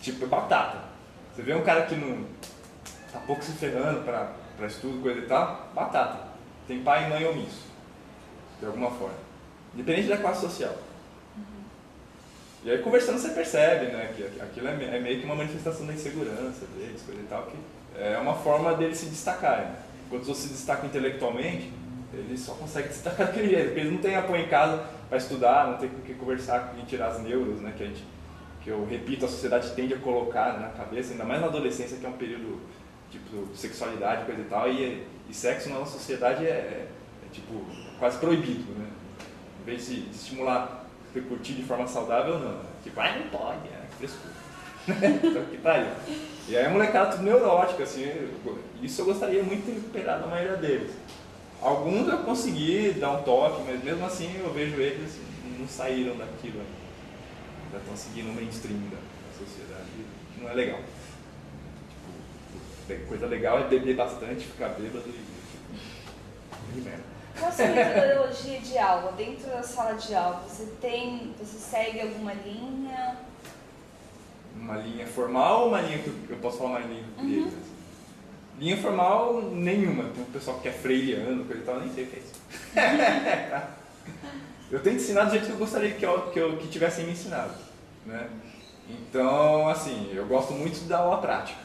Tipo, é batata. Você vê um cara que não tá pouco se ferrando para estudo, coisa e tal, batata. Tem pai e mãe omisso, de alguma forma. Independente da classe social. E aí conversando você percebe, né, que aquilo é meio que uma manifestação da insegurança deles, coisa e tal, que é uma forma deles se destacarem. Né? Quando você se destaca intelectualmente, eles só conseguem destacar daquele jeito, porque eles não têm apoio em casa para estudar, não tem com quem conversar, com quem tirar as neuras, né, que eu repito, a sociedade tende a colocar na cabeça, ainda mais na adolescência, que é um período tipo sexualidade, coisa e tal, e sexo na nossa sociedade é tipo quase proibido, né? Em vez de estimular você curtir de forma saudável, não. Tipo, não pode, que frescura. Então, que tá aí. E aí a molecada tudo neurótica, assim, isso eu gostaria muito de ter recuperado a maioria deles. Alguns eu consegui dar um toque, mas mesmo assim eu vejo eles não saíram daquilo ainda. Ainda estão seguindo o mainstream da sociedade, que não é legal. Tipo, coisa legal é beber bastante, ficar bêbado e merda. Qual a sua metodologia de aula? Dentro da sala de aula, você segue alguma linha? Uma linha formal ou uma linha que eu posso falar uma linha que eu criei? Linha formal, nenhuma. Tem um pessoal que é freiriano, coisa e tal, nem sei o que é isso. Eu tento ensinar do jeito que eu gostaria que tivessem me ensinado, né? Então, assim, eu gosto muito da aula prática.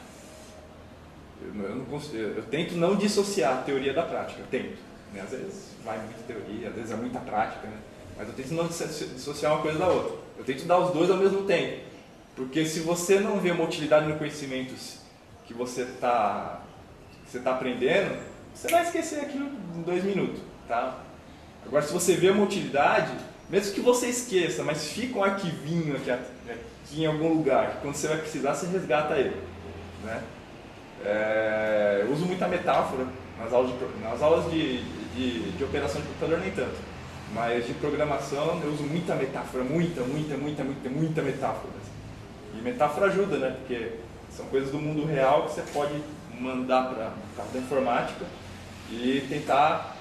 Eu tento não dissociar a teoria da prática, eu tento. Né? Às vezes vai muita teoria, às vezes é muita prática, né? Mas eu tento não dissociar uma coisa da outra. Eu tento dar os dois ao mesmo tempo. Porque se você não vê uma utilidade no conhecimento que você está aprendendo, você vai esquecer aquilo em 2 minutos, tá? Agora, se você vê uma utilidade, mesmo que você esqueça, mas fica um arquivinho aqui em algum lugar, que quando você vai precisar, você resgata ele. Né? Eu uso muita metáfora nas aulas de operação de computador, nem tanto. Mas de programação, eu uso muita metáfora, muita metáfora. E metáfora ajuda, né? Porque são coisas do mundo real que você pode mandar para o campo da informática e tentar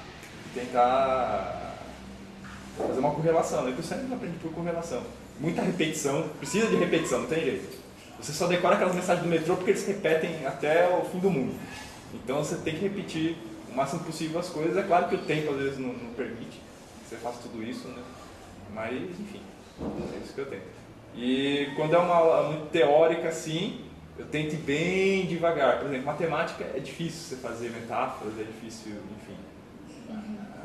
fazer uma correlação, né? Porque eu sempre aprendi por correlação. Muita repetição, precisa de repetição, não tem jeito. Você só decora aquelas mensagens do metrô porque eles repetem até o fim do mundo. Então você tem que repetir o máximo possível as coisas. É claro que o tempo às vezes não permite que você faça tudo isso, né? Mas enfim, é isso que eu tento. E quando é uma aula muito teórica assim, eu tento ir bem devagar. Por exemplo, matemática é difícil você fazer metáforas, é difícil, enfim.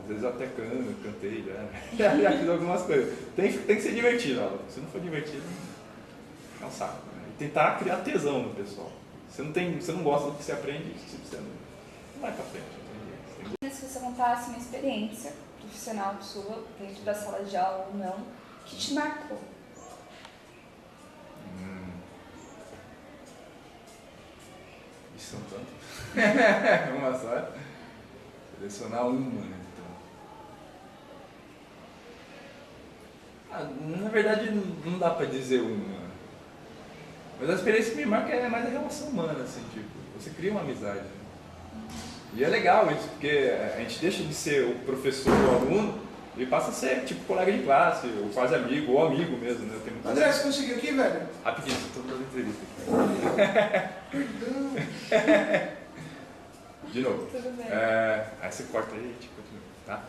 Às vezes eu até cantei, já fiz algumas coisas. Tem que ser divertido, ó. Se não for divertido, é um saco. Né? E tentar criar tesão no pessoal. Você não gosta do que você aprende, você não vai pra frente. Se você contasse uma experiência profissional sua, dentro da sala de aula ou não, que te marcou. Isso são tantos. Uma só. Selecionar uma, né? Na verdade, não dá pra dizer uma. Mas a experiência que me marca é mais a relação humana, assim, tipo, você cria uma amizade. E é legal isso, porque a gente deixa de ser o professor ou o aluno e passa a ser, tipo, colega de classe, ou quase amigo, ou amigo mesmo, né? André, você conseguiu aqui, velho? Rapidinho, estou fazendo entrevista aqui. De novo. Tudo bem. Aí você corta aí e a gente continua, tá?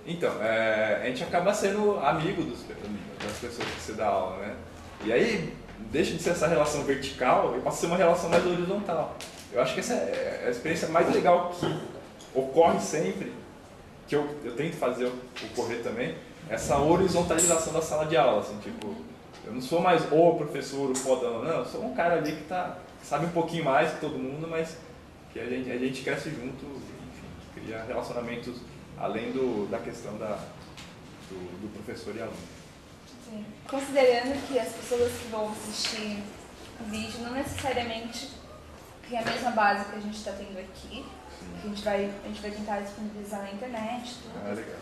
Então, a gente acaba sendo amigo das pessoas que você dá aula, né? E aí, deixa de ser essa relação vertical e passa a ser uma relação mais horizontal. Eu acho que essa é a experiência mais legal que ocorre sempre, que eu tento fazer ocorrer também, essa horizontalização da sala de aula, assim, tipo, eu não sou mais o professor, o fodão, não, eu sou um cara ali que sabe um pouquinho mais que todo mundo, mas que a gente cresce junto, enfim, cria relacionamentos além da questão do professor e aluno. Sim. Considerando que as pessoas que vão assistir o vídeo não necessariamente têm a mesma base que a gente está tendo aqui, que a gente vai tentar disponibilizar na internet, tudo. Legal.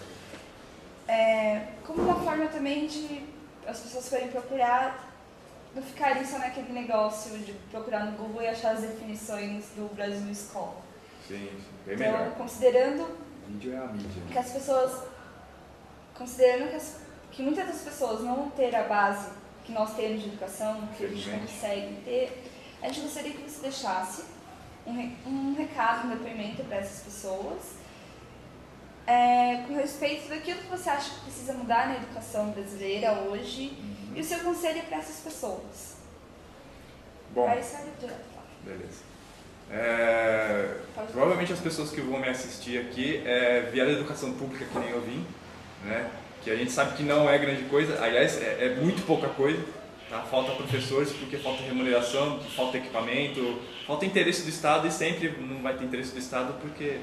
Como uma forma também de as pessoas forem procurar, não ficarem só naquele negócio de procurar no Google e achar as definições do Brasil Escola. Sim, bem então, melhor. considerando Vídeo é a mídia. que as pessoas, considerando que muitas das pessoas não vão ter a base que nós temos de educação, que a gente consegue ter, a gente gostaria que você deixasse um recado, um depoimento para essas pessoas, com respeito daquilo que você acha que precisa mudar na educação brasileira hoje, e o seu conselho para essas pessoas. Bom, aí sai direto lá. Beleza. Provavelmente as pessoas que vão me assistir aqui vieram da educação pública, que nem eu vim, né? Que a gente sabe que não é grande coisa, aliás, é muito pouca coisa, tá? Falta professores porque falta remuneração, falta equipamento, falta interesse do Estado, e sempre não vai ter interesse do Estado porque,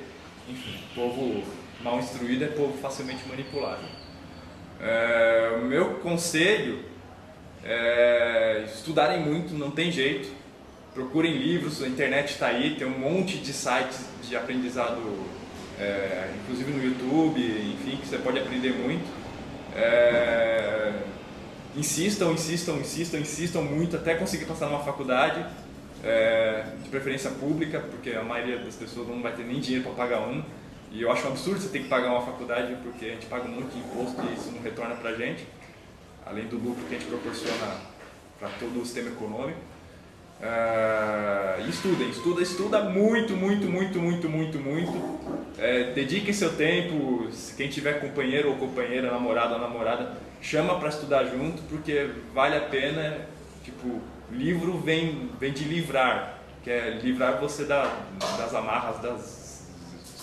enfim, povo mal instruído é povo facilmente manipulado. O meu conselho é estudarem muito, não tem jeito. Procurem livros, a internet está aí, tem um monte de sites de aprendizado, inclusive no YouTube, enfim, que você pode aprender muito. Insistam muito até conseguir passar numa faculdade, de preferência pública, porque a maioria das pessoas não vai ter nem dinheiro para pagar um. E eu acho um absurdo você ter que pagar uma faculdade, porque a gente paga um monte de imposto e isso não retorna para a gente, além do lucro que a gente proporciona para todo o sistema econômico. Estuda muito. Dediquem seu tempo, quem tiver companheiro ou companheira, namorado ou namorada, chama para estudar junto, porque vale a pena. Tipo, livro vem de livrar, que é livrar você das amarras, das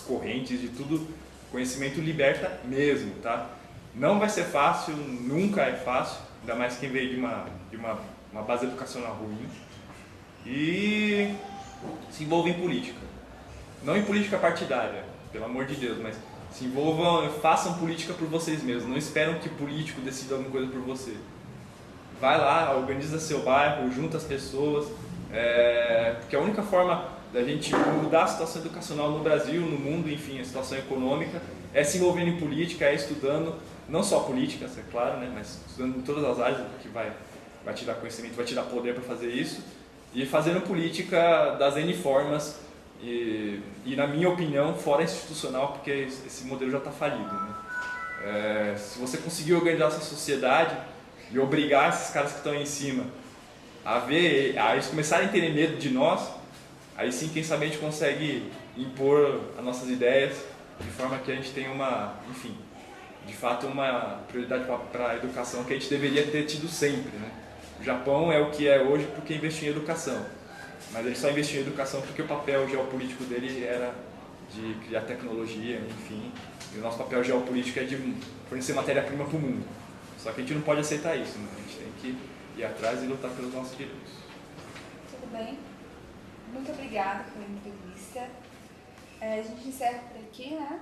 correntes, de tudo. Conhecimento liberta mesmo, tá? Não vai ser fácil, nunca é fácil, ainda mais quem veio de uma base educacional ruim. E se envolvam em política. Não em política partidária, pelo amor de Deus, mas se envolvam, façam política por vocês mesmos. Não esperam que político decida alguma coisa por você. Vai lá, organiza seu bairro, junta as pessoas, porque a única forma da gente mudar a situação educacional no Brasil, no mundo, enfim, a situação econômica, é se envolvendo em política, é estudando, não só política, é claro, né, mas estudando em todas as áreas, que vai te dar conhecimento, vai te dar poder para fazer isso, e fazendo política das N formas, e na minha opinião, fora institucional, porque esse modelo já está falido, né? Se você conseguir organizar essa sociedade e obrigar esses caras que estão aí em cima a eles começarem a terem medo de nós, aí sim, quem sabe a gente consegue impor as nossas ideias de forma que a gente tenha enfim, de fato uma prioridade para a educação que a gente deveria ter tido sempre, né? O Japão é o que é hoje porque investiu em educação, mas ele só investiu em educação porque o papel geopolítico dele era de criar tecnologia, enfim, e o nosso papel geopolítico é de fornecer matéria-prima para o mundo. Só que a gente não pode aceitar isso, né? A gente tem que ir atrás e lutar pelos nossos direitos. Tudo bem. muito obrigada pela entrevista. A gente encerra por aqui, né?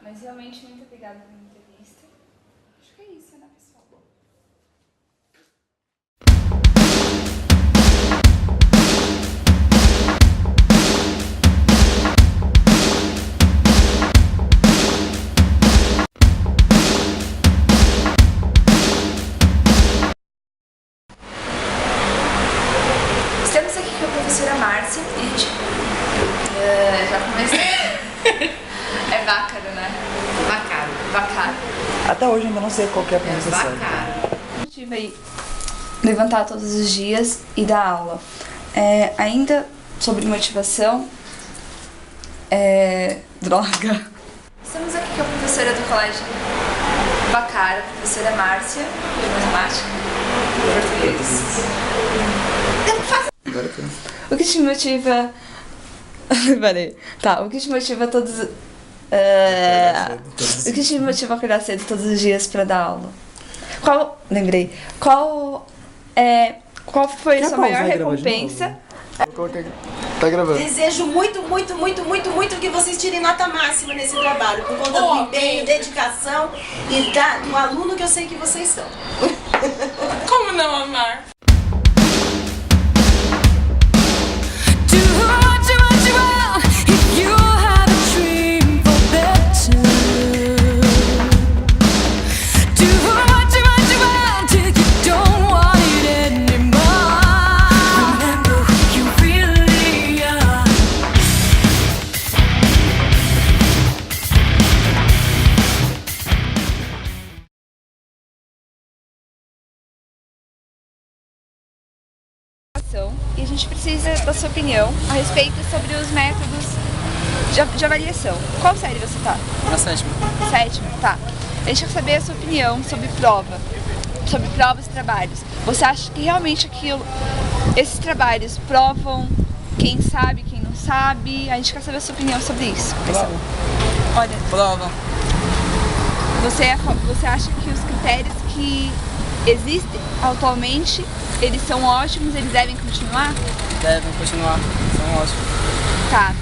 Mas realmente muito obrigada pela entrevista. Acho que é isso, né, pessoal? Estamos aqui com a professora Márcia e a gente já começou. É Vácaro, né? Vácaro. Até hoje ainda não sei qual que é a pronúncia certa. A gente vai levantar todos os dias e dar aula. Ainda sobre motivação, droga. Estamos aqui com a professora do colégio Vácaro, a professora Márcia, de matemática, português. O que te motiva... Peraí. Tá, o que te motiva todos... O que te motiva a acordar cedo todos os dias pra dar aula? Lembrei. Qual foi a sua maior recompensa? Tá gravando. Desejo muito que vocês tirem nota máxima nesse trabalho, por conta do empenho, dedicação e do aluno que eu sei que vocês são. Como não amar? E a gente precisa da sua opinião a respeito sobre os métodos de avaliação. Qual série você tá? Na 7ª. 7ª, tá. A gente quer saber a sua opinião sobre prova, sobre provas e trabalhos. Você acha que realmente esses trabalhos provam quem sabe, quem não sabe? A gente quer saber a sua opinião sobre isso. Olha, prova. Você acha que os critérios que existem atualmente, eles são ótimos, eles devem continuar? Devem continuar, são ótimos. Tá.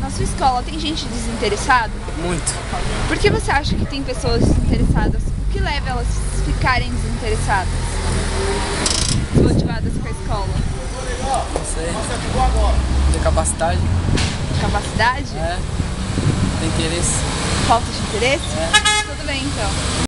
Na sua escola tem gente desinteressada? Muito. Por que você acha que tem pessoas desinteressadas? O que leva elas a ficarem desinteressadas? Desmotivadas com a escola? Não sei. Tem capacidade. Capacidade? Tem interesse. Falta de interesse? Tudo bem então.